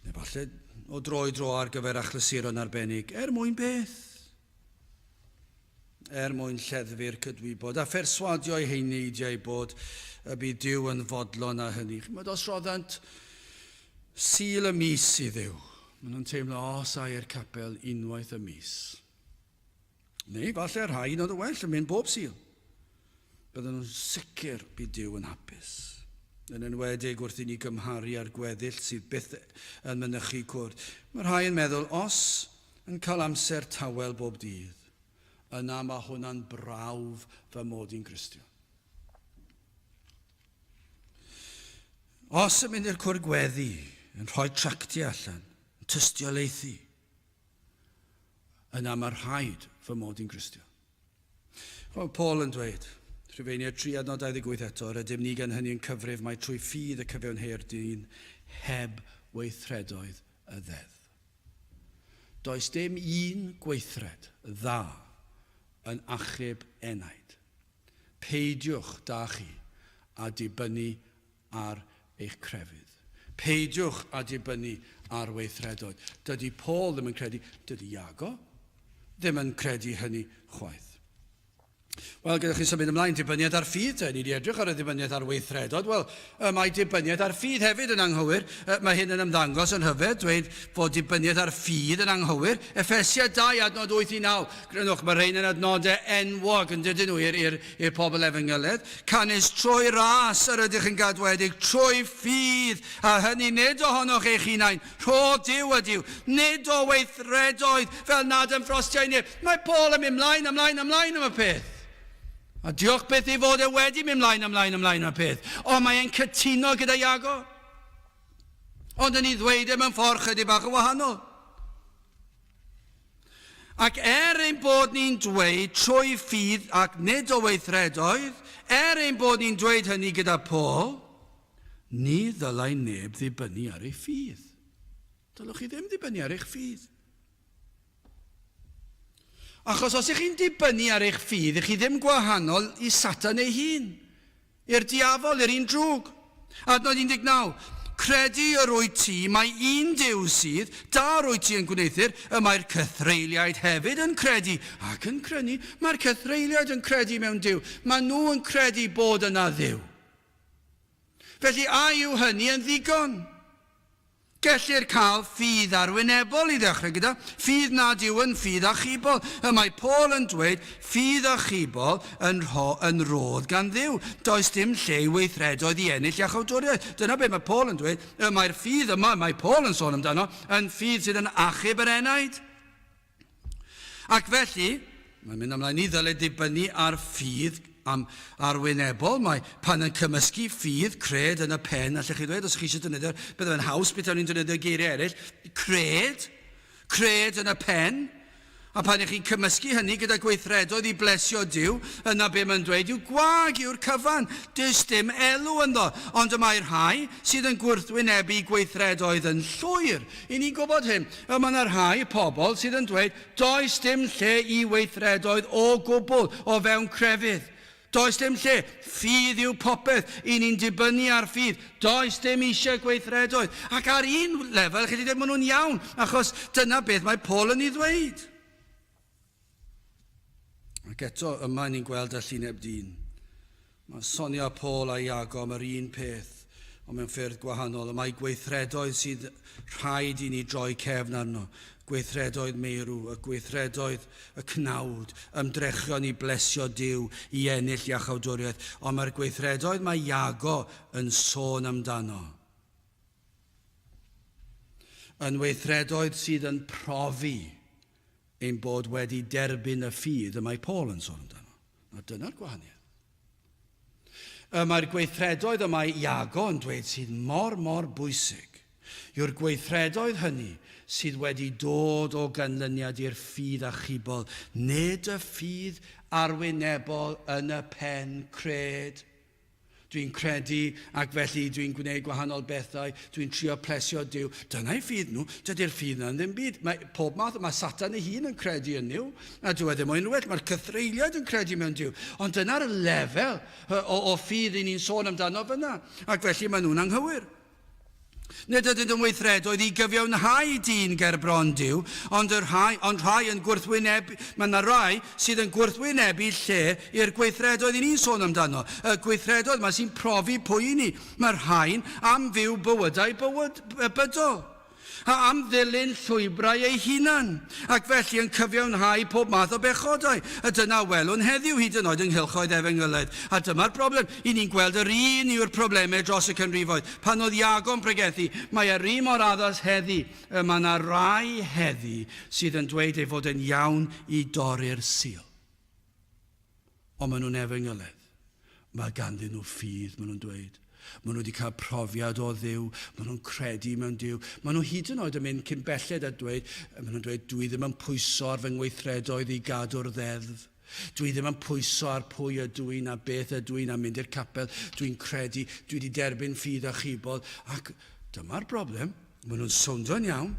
neu falle o dro i dro ar gyfer achlasuron arbennig, mwyn beth? Mwyn lleddfu'r cydwybod, a pherswadio eu heineidiau bod y bydd Duw yn fodlon a hynny. Mae dos roddant sil y mis i Dduw. Maen nhw'n teimlo os ai'r capel unwaith y mis. Neu falle rhai yn oedd y well yn mynd bob sil. Bydden nhw'n sicr bydd Duw yn hapus. Yn enwedig wrth i ni gymharu ar gweddill sydd byth yn mynychu cwrdd. Mae rhai yn meddwl, os yn cael amser tawel bob dydd, yna mae hwnna'n brawf fy mod i'n Gristion. Os yn mynd i'r cwrdd gweddi, yn rhoi tracti allan, yn tystiolaethu, yna mae'r rhaid fy mod i'n Gristion. Mae Paul yn dweud, Rhufeiniau 3:28 eto, rydym ni gan hynny yn cyfrif mai trwy ffydd y cyfiawnhau'r dyn heb weithredoedd y ddedd. Does dim un gweithred dda yn achub enaid. Peidiwch da chi a dibynnu ar eich crefydd. Peidiwch a dibynnu ar weithredoedd. Dydy Paul ddim yn credu, dydy Iago ddim yn credu hynny chwaith. Wel, gyda chi symud ymlaen, dibyniad ar ffydd. Ni wedi edrych ar y dibyniad ar weithredod. Wel, mae dibyniad ar ffydd hefyd yn anghywir. Mae hyn yn ymddangos yn hyfed, dweud fod dibyniad ar ffydd yn anghywir. Effesiau 2:8-9. Grynwch, mae rhain yn adnodau enwog yn dydyn nhw i'r pobl efengyledd. Canis trwy ras yr ydych yn gadwedig, trwy ffydd, a hynny nid ohonoch eich hunain. Rho Duw ydyw, nid o weithredoedd fel nad yn frostiau neb. Mae Paul yn mynd ymlaen am y peth. A diolch beth ei fod e wedi mynd ymlaen y peth. Ond mae e'n cytuno gyda Iago. Ond yn ei ddweud mewn ffordd chydig bach yn wahanol. Ac ein bod ni'n dweud trwy ffydd ac nid o weithredoedd, ein bod ni'n dweud hynny gyda Paul, ni ddylai neb ddibynnu ar ei ffydd. Dylwch chi ddim ddibynnu ar eich ffydd. Achos os ych chi'n dibynnu ar eich ffydd, ych chi ddim gwahanol i Satan ei hun, i'r diafol, i'r un drwg. Adnod 19. Credu yr wyt ti, mae un Duw sydd, da'r wyt ti yn gwneithir, y mae'r cythreiliaid hefyd yn credu. Ac yn crynu, mae'r cythreiliaid yn credu mewn Duw. Mae nhw yn credu bod yna Dduw. Felly a yw hynny yn ddigon? Gellir cael ffydd arwynebol i ddechrau gyda. Ffydd nad yw yn ffydd achubol. Mae Paul yn dweud ffydd achubol yn rodd gan Dduw. Does dim lle i weithredoedd i ennill iachawdwriaeth. Dyna beth mae Paul yn dweud. Mae'r ffydd yma, mae Paul yn sôn amdano, yn ffydd sydd yn achub yr enaid. Ac felly, mae'n mynd ymlaen i ddylai dibynnu ar ffydd arwynebol. Mae pan yn cymysgu ffydd, cred yn y pen, allech chi dweud, os chi eisiau defnyddio, byddai fe'n haws beth ni'n defnyddio geiriau eraill, cred yn y pen, a pan ych chi'n cymysgu hynny gyda gweithredoedd i blesio Duw, yna be mae'n dweud yw gwag yw'r cyfan, dys dim elw ynddo, ond y mae'r rhai sydd yn gwrthwynebu gweithredoedd yn llwyr. I ni gwybod hyn, mae'r rhai pobl sydd yn dweud, does dim lle i weithredoedd o gwbl o fewn crefydd. Does dim lle, ffydd yw popeth, i ni'n dibynnu ar ffydd. Does dim eisiau gweithredoedd. Ac ar un lefel, chi ddim yn nhw'n iawn, achos dyna beth mae Paul yn ei ddweud. Ac eto, yma ni'n gweld y llineb dyn. Mae Sonia Paul a Iago am yr un peth, ond mewn ffyrdd gwahanol. Mae gweithredoedd sydd rhaid i ni droi cefn arno. Gweithredoedd meirw, y gweithredoedd y cnawd, ymdrechion i blesio Duw i ennill iachawdwriaeth. Ond mae'r gweithredoedd mae Iago yn sôn amdano. Yn weithredoedd sydd yn profi ein bod wedi derbyn y ffydd y mae Paul yn sôn amdano. Dyna'r gwahaniaeth. Mae'r gweithredoedd y mae Iago yn dweud sydd mor bwysig yw'r gweithredoedd hynny sydd wedi dod o ganlyniad i'r ffydd achubol, nid y ffydd arwynebol yn y pen cred. Dwi'n credu ac felly dwi'n gwneud gwahanol bethau, dwi'n trio plesio Duw. Dyna'i ffydd nhw, dydy'r ffydd yna ddim byd. Pob math, mae Satan ei hun yn credu yn Duw, a dyw e ddim o'n well, mae'r cythreiliaid yn credu mewn Duw. Ond dyna'r lefel o ffydd i ni'n sôn amdano fyna, ac felly mae nhw'n anghywir. Nid ydyn nhw'n weithredoedd i gyfiawnhau dyn ger bron Duw, ond rhai yn gwrthwynebu, mae yna rai sydd yn gwrthwynebu lle i'r gweithredoedd i ni'n sôn amdano. Y gweithredoedd mae sy'n profi pwy i ni. Mae'r rhain am fyw bywydau bydol. A am ddilyn llwybrau ei hunan, ac felly yn cyfiawnhau pob math o bechodau. A dyna welwn heddiw hyd yn oed ynghylchoedd efengyledd. A dyma'r broblem. I ni'n gweld yr un yw'r problemau dros y canrifoedd. Pan oedd Iago'n pregethu, mae yr un mor addas heddi. Mae yna rai heddi sydd yn dweud ei fod yn iawn i dorri'r sil. Ond maen nhw'n efengyledd. Mae ganddyn nhw ffydd, maen nhw'n dweud. Maen nhw wedi cael profiad o Dduw. Maen nhw'n credu mewn Duw. Maen nhw hyd yn oed yn mynd cyn belled a dweud, maen nhw'n dweud, dwi ddim yn pwyso ar fy ngweithredoedd i gadw'r ddeddf. Dwi ddim yn pwyso ar pwy ydw i na beth ydw i na mynd i'r capel. Dwi'n credu, dwi wedi derbyn ffydd a chibod. Ac dyma'r broblem. Maen nhw'n soundio'n iawn.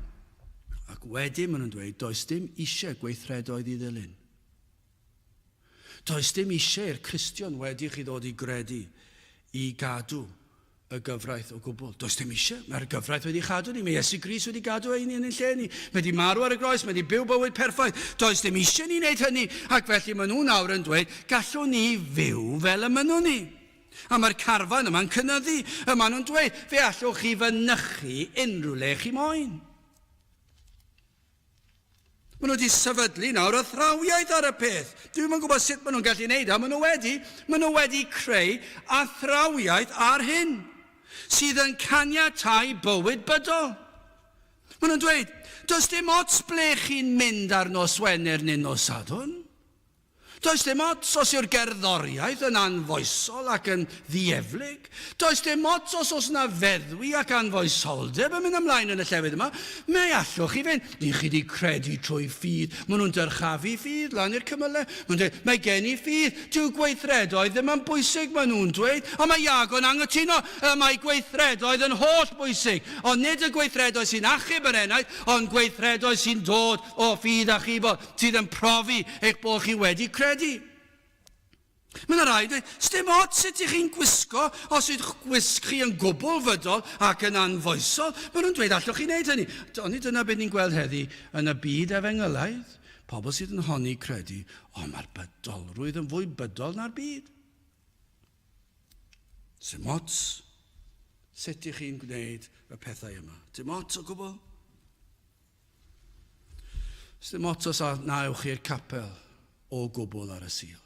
Ac wedyn maen nhw'n dweud, does dim eisiau gweithredoedd i ddilyn. Does dim eisiau i'r Cristion wedi chi ddod i gredu i gadw y gyfraith o gwbl. Does dim eisiau. Mae'r gyfraith wedi chadw ni. Mae Iesu Grist wedi gadw ein yn lle ni. Mae wedi marw ar y groes. Mae wedi byw bywyd perffaith. Does dim eisiau ni wneud hynny. Ac felly maen nhw nawr yn dweud, gallwn ni fyw fel y mynwn ni. A mae'r carfan yma'n cynyddu. A maen nhw'n dweud, fe allwch chi fynychu unrhyw le chi moyn. Maen nhw wedi sefydlu nawr athrawiaeth ar y peth. Dwi'n yn gwybod sut maen nhw'n gallu gwneud o. Maen nhw wedi creu athrawiaeth ar hyn sydd yn caniatáu bywyd bydol. Maen nhw'n dweud, does dim ots ble chi'n mynd ar nos Wener neu nos Sadwrn. Does dim ots os yw'r gerddoriaeth yn anfoesol ac yn ddieflig. Does dim ots os oes yna feddwi ac anfoesoldeb yn mynd ymlaen yn y llefydd yma. Mae allwch chi fynd. Ni chi wedi credu trwy ffydd. Maen nhw'n dyrchafu ffydd lan i'r cymylau. Maen nhw'n dweud, mae gen i ffydd. Dyw gweithredoedd ddim yn bwysig, maen nhw'n dweud. Ond mae Iagon anghytuno. Mae gweithredoedd yn holl bwysig. Ond nid y gweithredoedd sy'n achub yr enaid, ond gweithredoedd sy'n dod o ffydd a chibod, sydd yn profi eich bod chi wedi credu. Mae'n rhaid, sdim ots sut ych chi'n gwisgo, os ydych gwisg chi yn gwbl fydol ac yn anfoesol. Maen nhw'n dweud allwch chi wneud hynny. Ond dyna beth ni'n gweld heddi yn y byd efengylaidd. Pobl sydd yn honni credu, mae'r bydolrwydd yn fwy bydol na'r byd. Dim ots sut ych chi'n gwneud y pethau yma. Dim ots o gwbl. Dim ots os na ewch chi'r capel o gwbl ar y sil.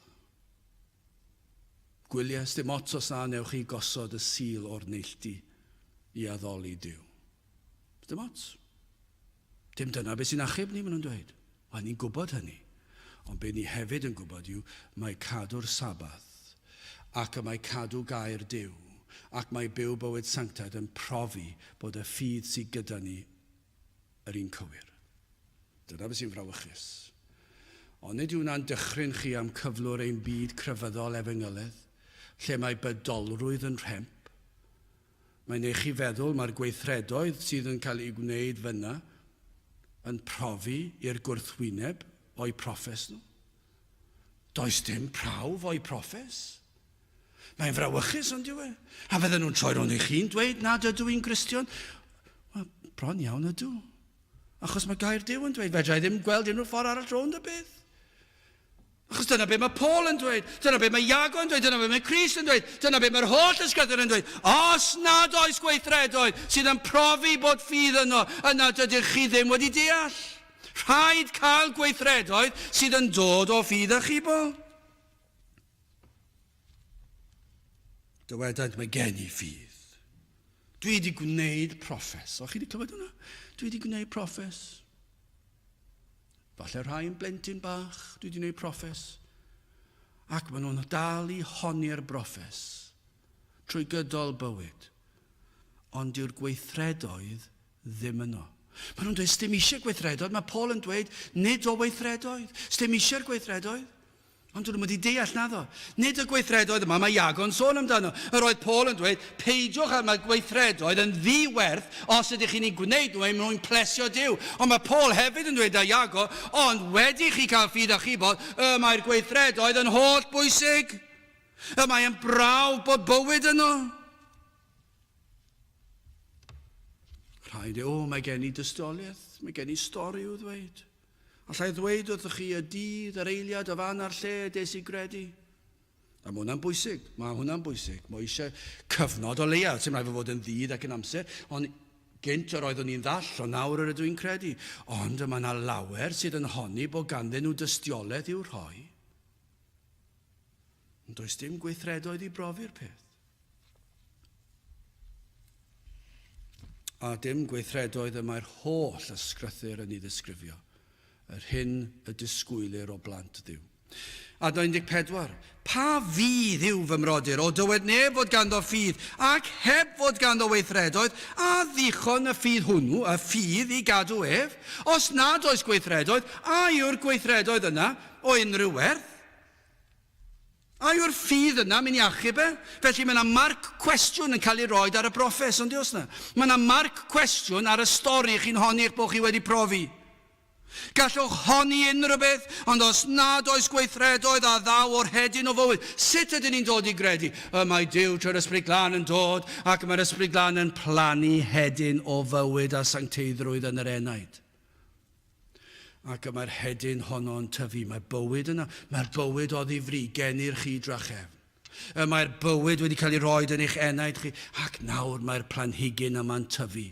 Gwyliau, dim ots os na newch chi gosod y sil o'r neilltu i addoli Duw. Dim ots. Dim dyna beth sy'n achub ni, maen nhw'n dweud. A ni'n gwybod hynny. Ond be ni hefyd yn gwybod yw, mae cadw'r sabath ac mae cadw gair Duw ac mae byw bywyd sanctaidd yn profi bod y ffydd sydd gyda ni yr un cywir. Dyna beth sy'n frawychus. Ond nid yw hwnna'n dychryn chi am cyflwr ein byd crefyddol efengylydd, lle mae bydolrwydd yn rhemp. Mae'n eich chi feddwl mae'r gweithredoedd sydd yn cael ei gwneud fyna yn profi i'r gwrthwyneb o'i proffes nhw. Does dim prawf o'i proffes. Mae'n frawychus ond yw e. A fydden nhw'n troi rownd i chi'n dweud nad ydw i'n Gristion. Bron iawn ydw. Achos mae gair Duw yn dweud, fedrai ddim gweld unrhyw ffordd arall rownd y beth. Achos dyna beth mae Paul yn dweud, dyna beth mae Iago yn dweud, dyna beth mae Crist yn dweud, dyna beth mae'r holl ysgrythur yn dweud. Os nad oes gweithredoedd sydd yn profi bod ffydd yno, yna dydych chi ddim wedi deall. Rhaid cael gweithredoedd sydd yn dod o ffydd a chibol. Dywedad mae gen i ffydd. Dwi wedi gwneud proffes. O, chi wedi clywed hwnna? Dwi wedi gwneud proffes. Falle rhai yn blentyn bach, dwi wedi gwneud proffes. Ac maen nhw'n dal i honi'r broffes trwy gydol bywyd. Ond yw'r gweithredoedd ddim yno. Maen nhw'n dweud, sdim eisiau gweithredoedd. Mae Paul yn dweud, nid o weithredoedd. Sdim eisiau'r gweithredoedd. Ond dwi wedi deall na ddo. Nid y gweithredoedd yma, mae Iago'n sôn amdano. Yr oedd Paul yn dweud, peidiwch am y gweithredoedd yn ddiwerth os ydych chi'n ei gwneud nhw, mwyn plesio Duw. Ond mae Paul hefyd yn dweud â Iago, ond wedi chi cael ffydd a chibod, mae'r gweithredoedd yn holl bwysig. Mae'n brawf bod bywyd yno. Rhaid mae gen i dystoliaeth, mae gen i stori i'w ddweud. Allai ddweud wrthych chi y dydd, yr eiliad, y fan a'r lle, des i gredu. A mae hwnna'n bwysig, mae hwnna'n bwysig. Mae eisiau cyfnod o leia, sy'n rhaid fod yn ddydd ac yn amser, ond gynt yr oeddwn ni'n ddall, o nawr yr ydw i'n credu. Ond mae yna lawer sydd yn honni bod ganddyn nhw dystiolaeth i'w rhoi. Ond does dim gweithredoedd i brofi'r peth. A dim gweithredoedd y mae'r holl ysgrythur yn ei ddisgrifio. Yr hyn y disgwylir o blant Dduw. A 24. Pa fydd yw fy mrodyr, o dywed neb fod ganddo ffydd, ac heb fod ganddo weithredoedd, a ddichon y ffydd hwnnw, y ffydd i gadw ef, os nad oes gweithredoedd, a yw'r gweithredoedd yna o unrhyw werth? A yw'r ffydd yna mynd i achub e? Felly mae yna marc cwestiwn yn cael ei roed ar y broffes, ond dios na. Mae yna marc cwestiwn ar y stori chi'n honni eich bod chi wedi profi. Gallwch honni unrhyw beth, ond os nad oes gweithredoedd a ddaw o'r hedyn o fywyd, sut ydyn ni'n dod i gredu? Mae Duw trwy'r Ysbryd Glân yn dod, ac mae'r Ysbryd Glân yn plannu hedyn o fywyd a sancteiddrwydd yn yr enaid. Ac mae'r hedyn honno'n tyfu, mae'r bywyd yna, mae'r bywyd o ddifri genir chi drachef. Mae'r bywyd wedi cael ei roed yn eich enaid chi, ac nawr mae'r planhigyn yma'n tyfu.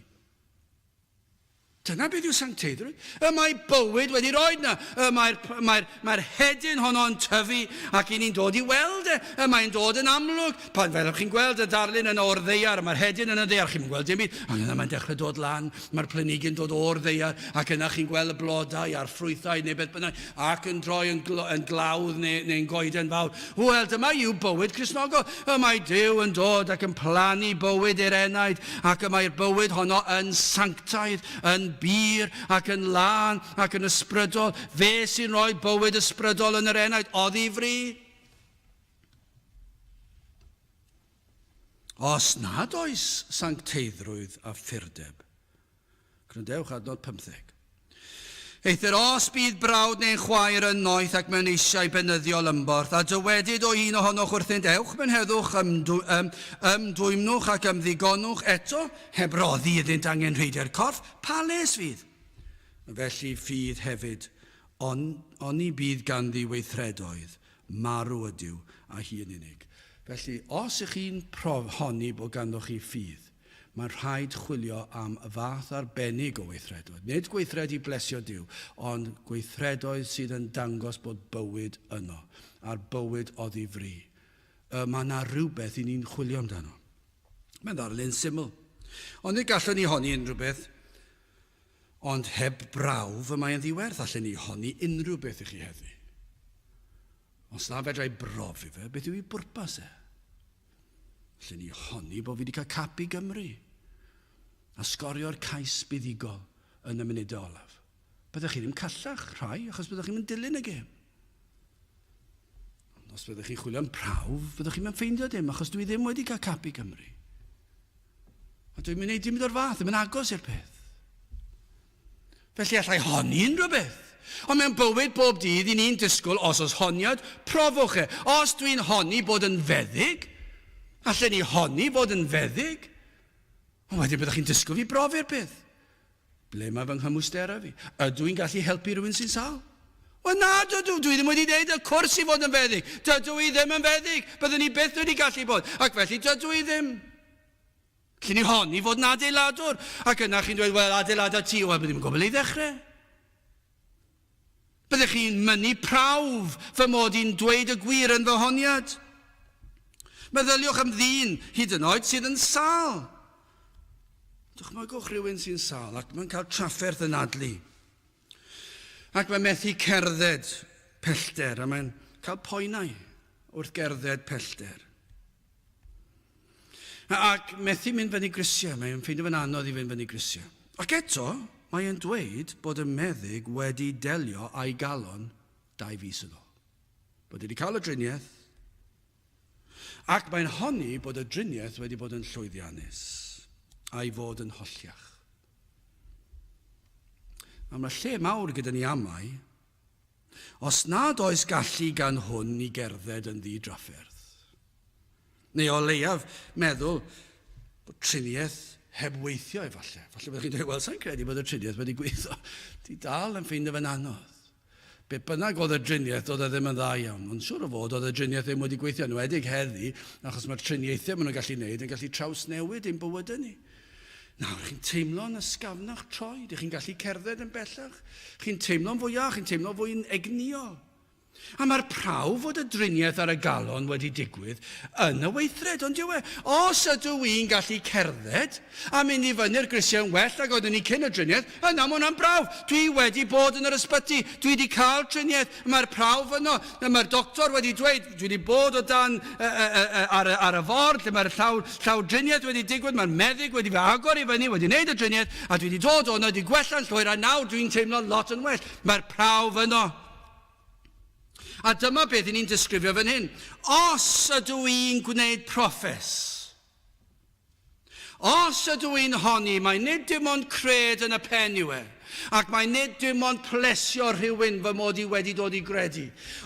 Dyna beth yw sancteiddrwydd. Mae bywyd wedi roed yna. Mae'r hedyn honno'n tyfu ac i ni'n dod i weld e. Mae'n dod yn amlwg. Pan fel chi'n gweld y darlun yn o'r ddeiar, mae'r hedyn yn y ddeiar, chi'n gweld dim byd. Ond yna mae'n dechrau dod lan, mae'r planhigyn dod o'r ddeiar, ac yna chi'n gweld y blodau a'r ffrwythau neu beth bynnag, ac yn droi yn glawdd neu'n goeden fawr. Wel, dyma yw bywyd Cristnogol. Mae Duw yn dod ac yn plannu bywyd i'r enaid, ac mae'r bywyd honno yn sanctaidd, yn bir ac yn lan ac yn ysbrydol. Fe sy'n rhoi bywyd ysbrydol yn yr enaid o ddifri. Os nad oes sancteiddrwydd a ffyrdeb. Grandewch adnod 15. Eithir os bydd brawd neu'n chwaer yn noeth ac mewn eisiau benyddiol ymborth, a dywedid o un ohonoch wrthynt, ewch mewn heddwch, ymdwymnwch ac ymddigonwch, eto heb roddi iddynt angen rheidiau'r corff, pa les fydd? Felly ffydd hefyd, oni bydd ganddi weithredoedd, marw ydyw a hi yn unig. Felly, os ych chi'n honni bod ganddoch chi ffydd, mae'n rhaid chwilio am y fath arbennig o weithredoedd. Nid gweithred i blesio Duw, ond gweithredoedd sydd yn dangos bod bywyd yno, a'r bywyd o ddifri. Mae yna rhywbeth i ni'n chwilio amdano. Mae'n ddarlun syml. Ond nid gallwn ni honni unrhyw beth, ond heb brawf y mae'n ddiwerth. Allen ni honni unrhyw beth i chi heddi. Os na fedrai brofi fe, beth yw ei bwrpas e? Allen ni honni bod fi wedi cael cap i Gymru a sgorio'r cais buddigol yn y munudau olaf. Byddwch chi ddim callach rhai, achos byddwch chi'n dilyn y gêm. Os byddwch chi'n chwilio am prawf, byddwch chi'n ffeindio dim, achos dwi ddim wedi cael cap i Gymru. A dwi'n mynd i dim o'r fath, ddim yn agos i'r peth. Felly allai honni unrhyw beth. Ond mewn bywyd bob dydd i ni'n disgwyl, os oes honiad, profwch e. Os dwi'n honni bod yn feddyg, allen ni honni bod yn feddyg, ond wedyn byddwch chi'n disgwyl fi brofi'r peth. Ble mae fy nghymwystera fi? Ydw i'n gallu helpu rhywun sy'n sal? Wel na, dydw, dwi ddim wedi gwneud y cwrs i fod yn feddyg. Dydw i ddim yn feddyg. Byddwn ni byth wedi gallu bod. Ac felly dydw i ddim. Cyn ni honni fod yn adeiladwr. Ac yna chi'n dweud, wel, adeilad a ti, wel, byddwn i'n gwybod i ddechrau. Byddwch chi'n mynnu prawf fy mod i'n dweud y gwir yn fy honiad. Meddyliwch am ddyn hyd yn oed sydd yn sal. Dychmygwch rhywun sy'n sal ac mae'n cael trafferth yn adlu. Ac mae'n methu cerdded pellter a mae'n cael poenau wrth gerdded pellter. Ac methu mynd fyny grisiau, mae'n ffeindio fe'n anodd i fynd fyny grisiau. Ac eto, mae'n dweud bod y meddyg wedi delio a'i galon 2 fis yn ôl. Bod wedi cael y driniaeth, ac mae'n honni bod y driniaeth wedi bod yn llwyddiannus a'i fod yn holliach. A mae lle mawr gyda ni amau, os nad oes gallu gan hwn i gerdded yn ddi-drafferth. Neu o leiaf meddwl bod triniaeth heb weithio efallai. Falle byddwch chi'n dweud, wel, sa'n credu bod y triniaeth wedi gweithio. Di dal yn ffeindio fe'n anodd. Be bynnag oedd y driniaeth, oedd e ddim yn dda iawn. Ond siŵr o fod, oedd y driniaeth ddim wedi gweithio. Enwedig heddi, achos mae'r triniaethau maen nhw'n gallu gwneud yn gallu trawsnewid ein bywydau ni. Nawr, chi'n teimlo'n ysgafnach troed, chi'n gallu cerdded yn bellach, chi'n teimlo'n fwyach, chi'n teimlo'n fwy'n egnio. A mae'r prawf fod y driniaeth ar y galon wedi digwydd yn y weithred, ond yw e, os ydw i'n gallu cerdded a mynd i fyny'r grisiau'n well ac oeddwn ni cyn y driniaeth, yna mae hwnna'n prawf. Dwi wedi bod yn yr ysbyty, dwi wedi cael driniaeth, mae'r prawf yno. Mae'r doctor wedi dweud, dwi wedi bod o dan ar y ford, lle mae'r llaw driniaeth wedi digwydd, mae'r meddyg wedi fe agor i fyny, wedi wneud y driniaeth, a dwi wedi dod o'na, wedi gwella'n llwyr, a nawr dwi'n teimlo lot yn well. Mae'r prawf yno. A dyma beth ni'n disgrifio fan hyn. Os ydw i'n gwneud proffes, os ydw i'n honni, mae nid dim ond cred yn y pen yw e, ac mae nid dim ond plesio rhywun fy mod i wedi dod i gredu.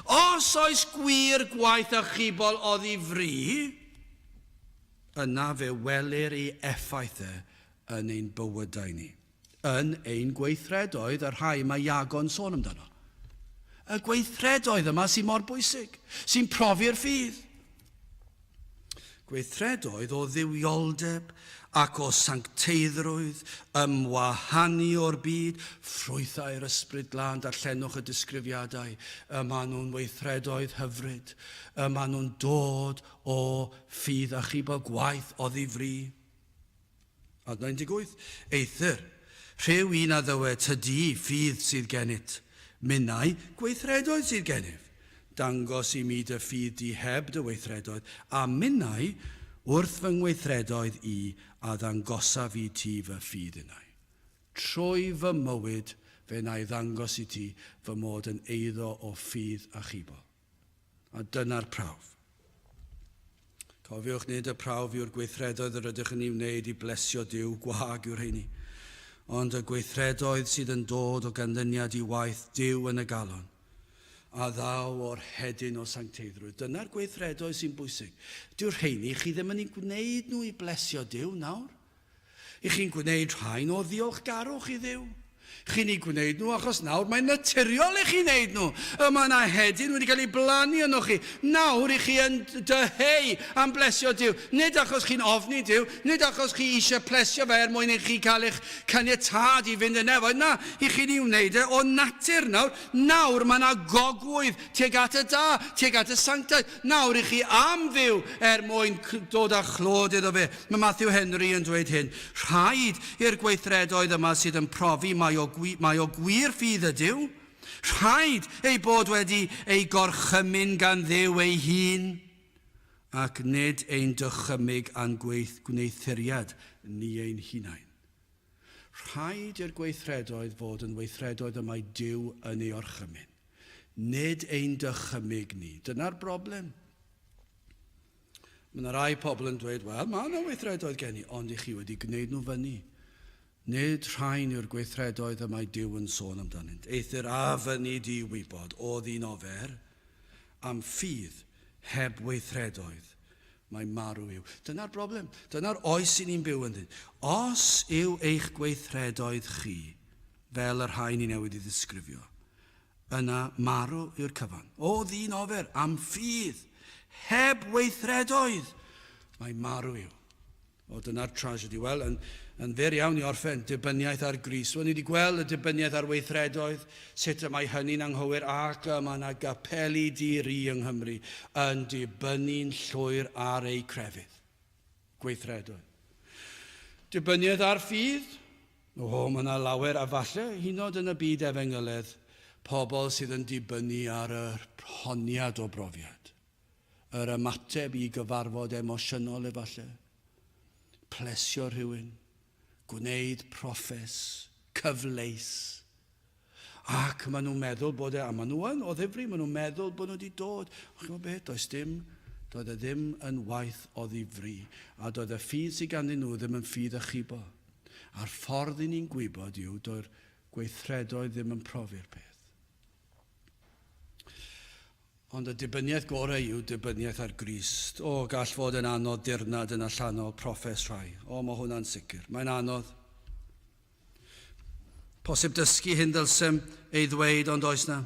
Os oes gwir gwaith achubol oddi fri, yna fe welir ei effaith yn ein bywydau ni. Yn ein gweithredoedd, yr rhai mae Iago'n sôn amdano. Y gweithredoedd yma sy'n mor bwysig, sy'n profi'r ffydd. Gweithredoedd o ddiwioldeb ac o sancteiddrwydd, ymwahanu o'r byd, ffrwythau'r ysbryd glân, darllenwch y disgrifiadau. Yma nhw'n weithredoedd hyfryd, yma nhw'n dod o ffydd achubol gwaith o ddifri. Adnod 18, eithir, rhyw un a ddywed tydi ffydd sydd gennyt, minnau gweithredoedd sydd gennyf, dangos i mi dy ffydd di heb dy weithredoedd, a minnau wrth fy ngweithredoedd i a ddangosa fi ti fy ffydd yna. Trwy fy mywyd fe na i ddangos i ti fy mod yn eiddo o ffydd achubol. A dyna'r prawf. Cofiwch nid y prawf yw'r gweithredoedd yr ydych yn ei wneud i blesio Duw, gwag yw'r heini. Ond y gweithredoedd sydd yn dod o ganlyniad i waith Duw yn y galon, a ddaw o'r hedyn o sancteiddrwydd. Dyna'r gweithredoedd sy'n bwysig. Dyw'r rheini, chi ddim yn ei gwneud nhw i blesio Duw nawr. I chi'n gwneud rhain o ddiolchgarwch i Dduw. Chi'n ei gwneud nhw achos nawr mae'n naturiol i chi wneud nhw. Mae yna hedyn wedi cael ei blannu yno chi. Nawr i chi yn dyheu am blesio Duw. Nid achos chi'n ofni Duw, nid achos chi eisiau plesio fe mwyn i chi cael eich caniatad i fynd yn efoed. Na, i chi'n ei wneud e o natur nawr. Nawr mae yna gogwydd tuag at y da, tuag at y sanctaidd. Nawr i chi am Dduw mwyn dod â chlod iddo fe. Mae Matthew Henry yn dweud hyn. Rhaid i'r gweithredoedd yma sydd yn profi mae o gwir ffydd y Duw. Rhaid ei bod wedi ei gorchymyn gan Dduw ei hun, ac nid ein dychymyg a'n gwneithuriad ni ein hunain. Rhaid i'r gweithredoedd fod yn weithredoedd y mae Duw yn ei orchymyn, nid ein dychymyg ni. Dyna'r broblem. Mae yna rai pobl yn dweud, wel, mae yna weithredoedd gen i, ond i chi wedi gwneud nhw fyny. Nid rhain yw'r gweithredoedd y mae Duw yn sôn amdanynt. Eithir a fyny di wybod o ddyn ofer am ffydd heb weithredoedd mae marw yw. Dyna'r broblem. Dyna'r oes i ni'n byw yn dyn. Os yw eich gweithredoedd chi, fel yr rhain i newid i ddisgrifio, yna marw yw'r cyfan. O ddyn ofer am ffydd heb weithredoedd mae marw yw. O dyna'r tragedy. Wel, yn fer iawn i orffen, dibyniaeth ar grys. Wel, ni wedi gweld y dibyniaeth ar weithredoedd, sut y mae hynny'n anghywir, ac yma yna gapeli di-ri yng Nghymru yn dibynnu'n llwyr ar ei crefydd. Gweithredoedd. Dibyniaeth ar ffydd. O, mae yna lawer, a falle, hynod yn y byd efengyledd, pobl sydd yn dibynnu ar y honiad o brofiad. Yr ymateb i gyfarfod emosiynol efallai. Plesio rhywun, gwneud proffes, cyfleus. Ac maen nhw'n meddwl bod a maen nhw yn o ddifri, maen nhw'n meddwl bod nhw wedi dod. Chi'n gwybod beth, doedd e ddim yn waith o ddifri, a doedd y ffydd sydd ganddyn nhw ddim yn ffydd achubol. A'r ffordd i ni'n gwybod yw, doedd gweithredoedd ddim yn profi'r peth. Ond y dibyniaeth gorau yw dibyniaeth ar Grist. O, gall fod yn anodd dirnad yn allanol proffes rhai. O, mae hwnna'n sicr. Mae'n anodd. Posib dysgu hyn dylsem ei ddweud, ond oes na.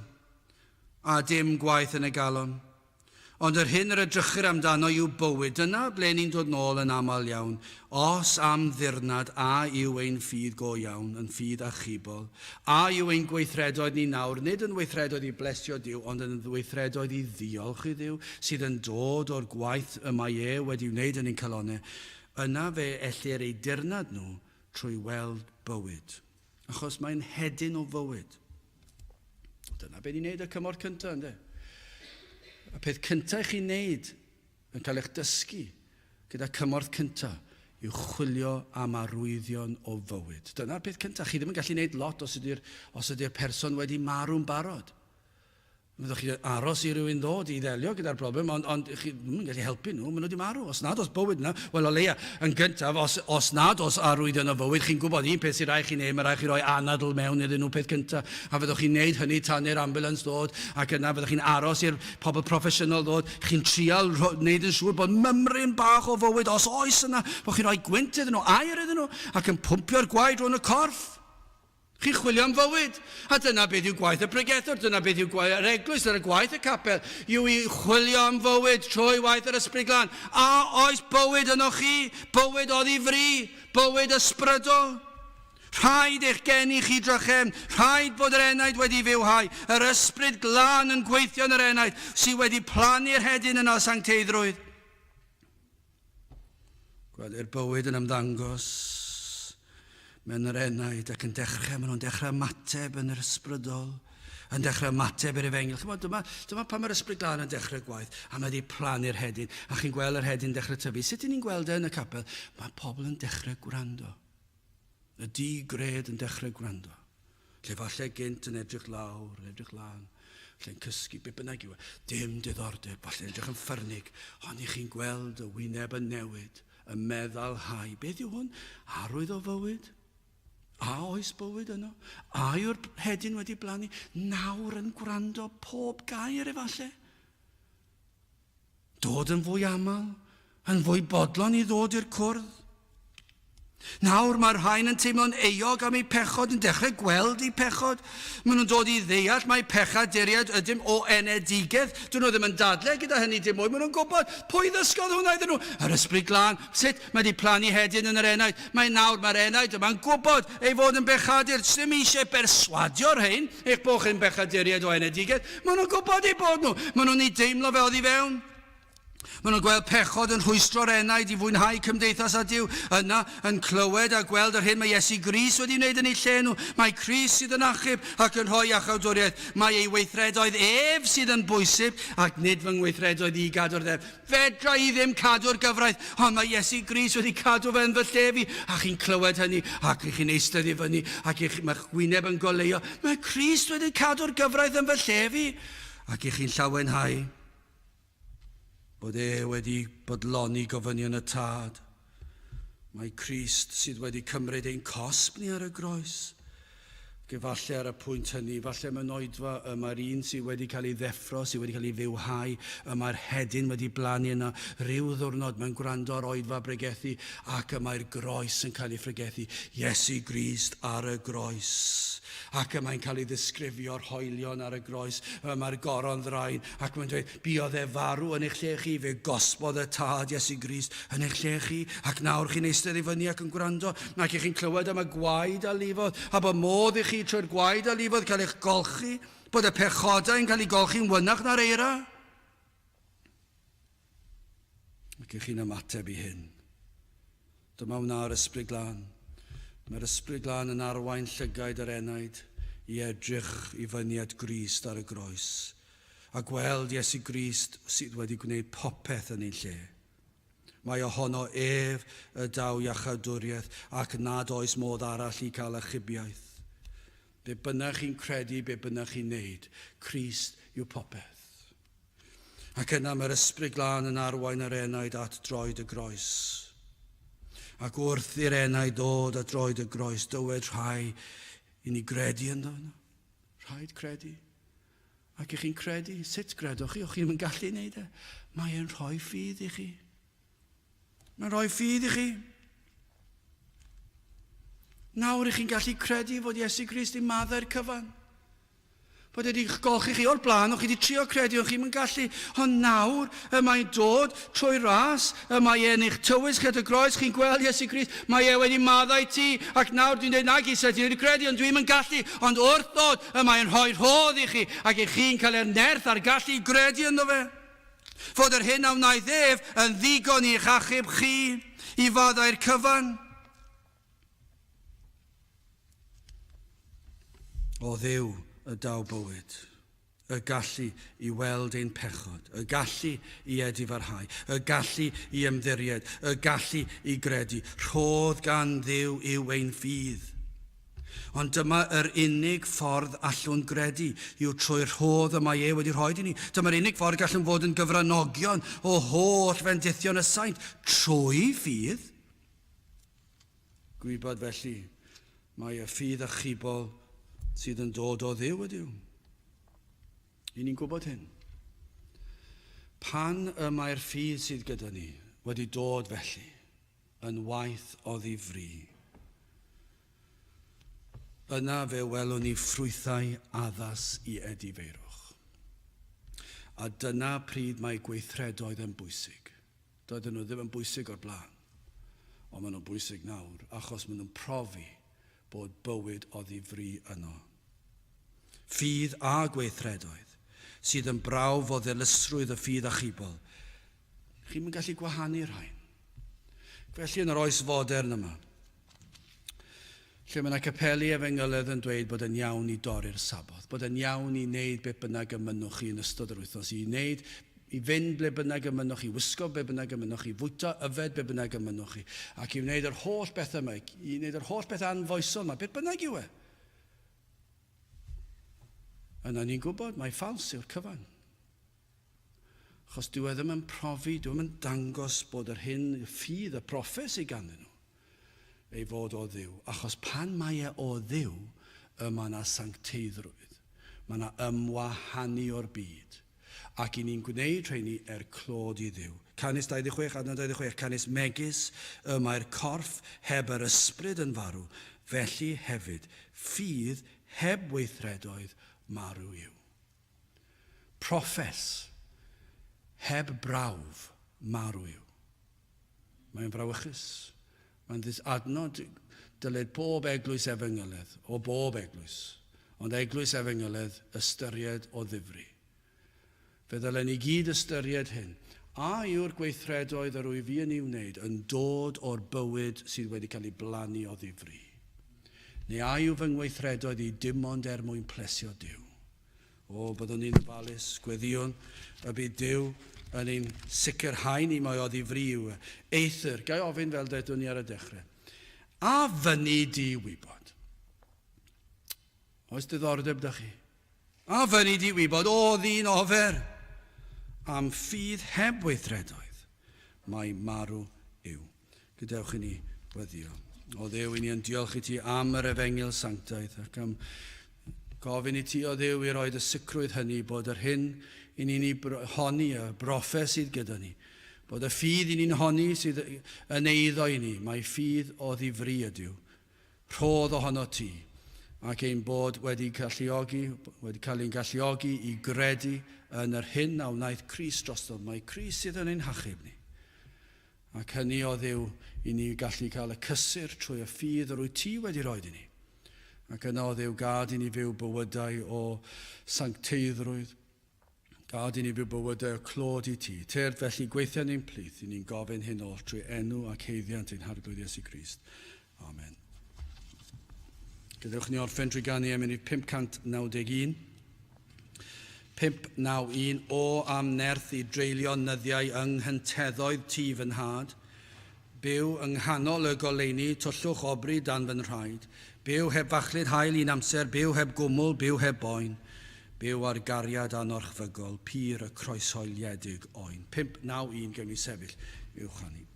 A dim gwaith yn y galon. Ond yr hyn yr edrychir amdano yw bywyd. Dyna ble ni'n dod nôl yn aml iawn. Os am ddirnad a yw ein ffydd go iawn, yn ffydd a chibol. A yw ein gweithredoedd ni nawr, nid yn weithredoedd i blesio Duw, ond yn weithredoedd i ddiolch i Dduw, sydd yn dod o'r gwaith y mae wedi wneud yn ein calonau. Yna fe ellir ei dirnad nhw trwy weld bywyd. Achos mae'n hedyn o fywyd. Dyna be ni'n neud y cymor cyntaf, ynddo? Y peth cyntaf chi'n neud yn cael eich dysgu gyda cymorth cyntaf yw chwilio am arwyddion o fywyd. Dyna'r peth cyntaf. Chi ddim yn gallu neud lot os ydy'r person wedi marw'n barod. Fyddwch chi aros i rywun ddod i ddelio gyda'r broblem, ond chi ddim yn gallu helpu nhw, maen nhw wedi marw. Os nad oes bywyd yna, wel o leia, yn gyntaf, os nad oes arwyddion o fywyd, chi'n gwybod un peth sy'n rhaid chi neud, mae rhaid chi roi anadl mewn iddyn nhw peth cyntaf, a fyddwch chi'n neud hynny tan i'r ambulance ddod, ac yna fyddwch chi'n aros i'r pobl proffesiynol ddod, chi'n trial wneud yn siŵr bod mymryn bach o fywyd, os oes yna, bod chi'n rhoi gwynt iddyn nhw, air iddyn nhw, ac yn pwmpio'r gwaed rhwng y corff. Chi'n chwilio am fywyd. A dyna beth yw gwaith y pregethwr, dyna beth yw gwaith yr eglwys, dyna gwaith y capel. Yw i chwilio am fywyd trwy waith yr ysbryd glân. A oes bywyd yno chi, bywyd o ddifri, bywyd ysbrydol. Rhaid eich gen i chi drychem, rhaid bod yr enaid wedi fywhau. Yr ysbryd glân yn gweithio yn yr enaid sydd wedi plannu'r hedyn yna sancteiddrwydd. Gweld bywyd yn ymddangos mewn yr enaid ac yn dechrau, maen nhw'n dechrau ymateb yn yr ysbrydol, yn dechrau ymateb i'r efengil. Dyma pan mae'r ysbryd glân yn dechrau gwaith, a mae wedi plannu'r hedyn, a chi'n gweld yr hedyn dechrau tyfu. Sut ni'n gweld yn y capel? Mae pobl yn dechrau gwrando. Y di-gred yn dechrau gwrando. Lle falle gynt yn edrych lawr, yn edrych lan, lle'n cysgu, be bynnag yw, dim diddordeb, falle edrych yn ffyrnig, ond i chi'n gweld y wyneb yn newid, y meddal hai. Beth yw hwn? Arwydd o fywyd? A oes bywyd yno? A yw'r hedyn wedi blannu? Nawr yn gwrando pob gair efallai. Dod yn fwy aml, yn fwy bodlon i ddod i'r cwrdd. Nawr mae'r rhain yn teimlo'n euog am eu pechod, yn dechrau gweld eu pechod. Maen nhw'n dod i ddeall mae pechaduriad ydym o enedigedd. Dyn nhw ddim yn dadle gyda hynny dim mwy. Maen nhw'n gwybod pwy ddysgodd hwnna iddyn nhw. Yr ysbryd glân, sut mae wedi plannu hedyn yn yr enaid. Mae'r enaid yma'n gwybod ei fod yn bechadur. Sdim eisiau berswadio'r rhain eich bod chi'n bechaduriad o enedigedd. Maen nhw'n gwybod ei bod nhw. Maen nhw'n ei deimlo fe oddi fewn. Maen nhw'n gweld pechod yn rhwystro'r enaid i fwynhau cymdeithas a Duw. Yna yn clywed a gweld yr hyn mae Iesu Grist wedi wneud yn ei lle nhw. Mae Crist sydd yn achub ac yn rhoi achawdwriaeth. Mae ei weithredoedd ef sydd yn bwysig ac nid fy ngweithredoedd i gadw'r ddef. Fedra i ddim cadw'r gyfraith, ond mae Iesu Grist wedi cadw fe yn fy lle fi. A chi'n clywed hynny ac chi'n eistedd i fyny ac mae'ch gwyneb yn goleuo. Mae Crist wedi cadw'r gyfraith yn fy lle fi ac chi'n llawenhau bod wedi bodloni gofynion y tad. Mae Crist sydd wedi cymryd ein cosb ni ar y groes. Gefalle ar y pwynt hynny, falle mewn oedfa mae'r un sydd wedi cael ei ddeffro, sydd wedi cael ei fywhau, mae'r hedyn wedi blannu yna ryw ddiwrnod mewn gwrando ar oedfa bregethu ac mae'r groes yn cael ei phregethu. Iesu Grist ar y groes. Ac mae'n cael ei ddisgrifio'r hoelion ar y groes. Mae'r goron ddraen ac mae'n dweud, buodd e farw yn eich lle chi, fe gosbodd y tad Iesu Grist yn eich lle chi, ac nawr chi'n eistedd i fyny ac yn gwrando, ac chi'n clywed am y gwaed a lifodd, a bod modd i chi trwy'r gwaed a lifodd cael eich golchi, bod y pechodau yn cael ei golchi'n wynach na'r eira. Ac chi'n ymateb i hyn. Dyma wna'r ysbryd glân. Mae'r ysbryd glân yn arwain llygaid yr enaid i edrych i fyny at Grist ar y groes a gweld Iesu Grist sydd wedi gwneud popeth yn ei lle. Mae ohono ef y daw iachawdwriaeth ac nad oes modd arall i cael achubiaeth. Be bynnag chi'n credu, be bynnag chi'n neud, Crist yw popeth. Ac yna mae'r ysbryd glân yn arwain yr enaid at droed y groes. Ac wrth i'r enaid dod a droed y groes, dywed rhai i ni gredu ynddo. Rhaid credu. Ac chi'n credu, sut gredwch chi? O'ch chi'n mynd gallu wneud e? Mae'n rhoi ffydd i chi. Mae'n rhoi ffydd i chi. Nawr chi'n gallu credu fod Iesu Grist i maddau'r cyfan. Bod wedi golchi chi o'r blaen, o'ch chi wedi trio credu, o'ch chi'n gallu, ond nawr y mae'n dod trwy ras, y mae e'n eich tywys gyda groes, chi'n gweld Iesu Grist, mae e wedi maddau ti, ac nawr dwi'n dweud nag isa, ti'n wedi credu, ond dwi'n gallu, ond wrth ddod, y mae'n rhoi rhodd i chi, ac eich chi'n cael e'r nerth a'r gallu gredu ynddo fe. Fod yr hyn a wnaeth ef yn ddigon i'ch achub chi, i faddau'r cyfan. O Dduw, y daw bywyd, y gallu i weld ein pechod, y gallu i edifarhau, y gallu i ymddiried, y gallu i gredu. Rhodd gan Dduw yw ein ffydd. Ond dyma yr unig ffordd allwn gredu yw trwy'r rhodd y mae e wedi rhoi i ni. Dyma'r unig ffordd gallwn fod yn gyfranogion o holl fendithion y saint trwy ffydd. Gwybod felly, mae y ffydd achubol sydd yn dod o Dduw ydyw. I ni'n gwybod hyn. Pan y mae'r ffydd sydd gyda ni wedi dod felly yn waith o ddifri, yna fe welwn ni ffrwythau addas i edifeirwch. A dyna pryd mae gweithredoedd yn bwysig. Doedden nhw ddim yn bwysig o'r blaen, ond maen nhw'n bwysig nawr, achos maen nhw'n profi bod bywyd o ddifri yno. Ffydd a gweithredoedd sydd yn brawf o ddilysrwydd y ffydd achubol. Chi'n gallu gwahanu'r rhain. Felly yn yr oes fodern yma, lle mae yna capeli Efengyloedd yn dweud bod yn iawn i dorri'r saboth, bod yn iawn i wneud be bynnag ymynwch chi yn ystod yr wythnos, i fynd ble bynnag ymynwch chi, wisgo be bynnag ymynwch chi, fwyta yfed be bynnag ymynwch chi, ac i wneud yr holl beth yma, i wneud yr holl beth anfoesol yma, be bynnag yw e. Yna ni'n gwybod mae ffals yw'r cyfan. Achos dyw e ddim yn profi, dyw e ddim yn dangos bod yr hyn, y ffydd, y proffes i ganddyn nhw, ei fod o Dduw. Achos pan mae e o Dduw, mae yna sancteiddrwydd, mae yna ymwahanu o'r byd. Ac i ni'n gwneud rheini clod i Dduw. Canis 26, adnod 26, canis megis, mae'r corff heb yr ysbryd yn farw, felly hefyd, ffydd heb weithredoedd marw yw. Proffes heb brawf marw yw. Mae'n frawychus. Mae'n adnod dylid bob eglwys Efengyloedd, o bob eglwys, ond eglwys Efengyloedd ystyried o ddifri. Fe ddylen ni gyd ystyried hyn. A yw'r gweithredoedd yr wyf fi yn ei wneud yn dod o'r bywyd sydd wedi cael ei blannu o ddifri? Neu a yw fy ngweithredoedd i dim ond mwyn plesio Duw? O, byddwn ni'n ofalus, gweddion, y bydd Duw yn ein sicrhau ni mae o ddifri yw. Eithir, gai ofyn fel dedwn ni ar y dechrau. A fyny di wybod? Oes diddordeb da chi? A fyny di wybod, o ddyn ofer, am ffydd heb weithredoedd, mae marw yw. Gadewch i ni weddio. O Dduw, i ni yn diolch i ti am yr Efengyl sanctaidd, ac am gofyn i ti o Dduw i roed y sicrwydd hynny bod yr hyn i ni'n honni, y broffes sydd gyda ni, bod y ffydd i ni'n honni sydd yn eiddo i ni, mae ffydd o ddifri ydyw, rhodd ohono ti, ac ein bod wedi cael ein galluogi i gredu yn yr hyn a wnaeth Crist drosto. Mae Crist sydd yn ein hachub ni. Ac hynny o Dduw i ni gallu cael y cysur trwy y ffydd yr wyt ti wedi roed i ni. Ac yna o Dduw gad i ni fyw bywydau o sancteiddrwydd, gad i ni fyw bywydau o clod i ti. Tyrd felly gweithio ni'n plith, i ni'n gofyn hyn oll trwy enw ac heiddiant ein harglwydd Iesu Grist. Amen. Gadewch ni orffen drwy ganu am munud 591. 591, o am nerth i dreulio nyddiau yng nghynteddoedd ti fy nhad, byw yng nghanol y goleuni, twllwch obri dan fy nhraed, byw heb fachlyd hael un amser, byw heb gwmwl, byw heb boen, byw ar gariad anorchfygol, pur y croeshoeliedig oen. 591, gewn ni sefyll uwch ani.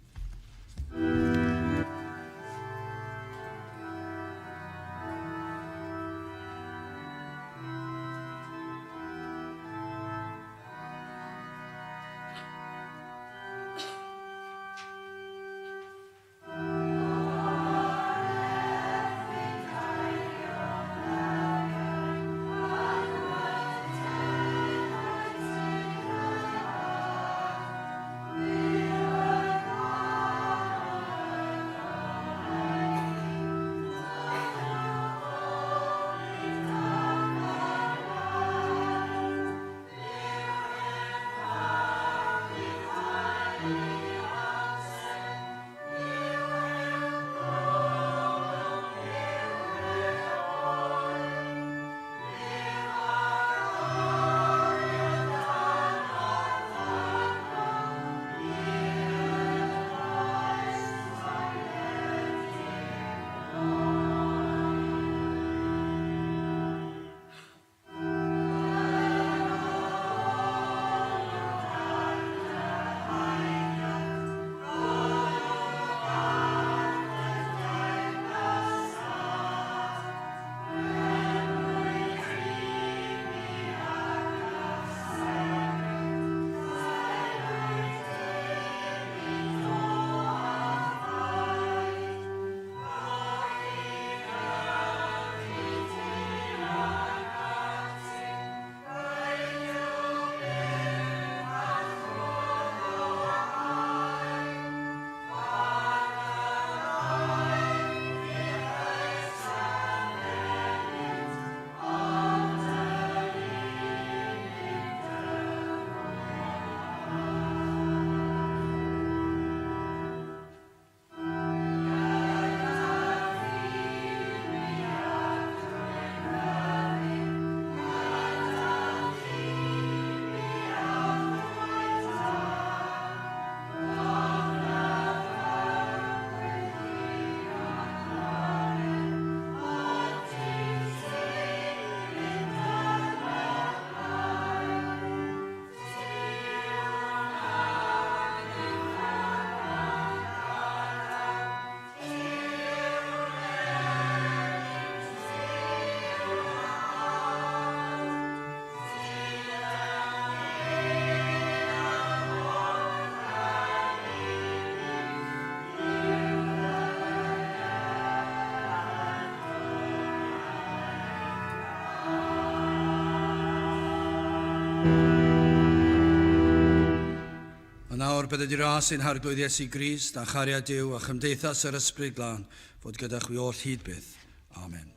A nawr bydd ydi ras i'n harglwydd Iesu Grist a chariad Duw a chymdeithas yr ysbryd glân fod gyda chwi oll hyd byth. Amen.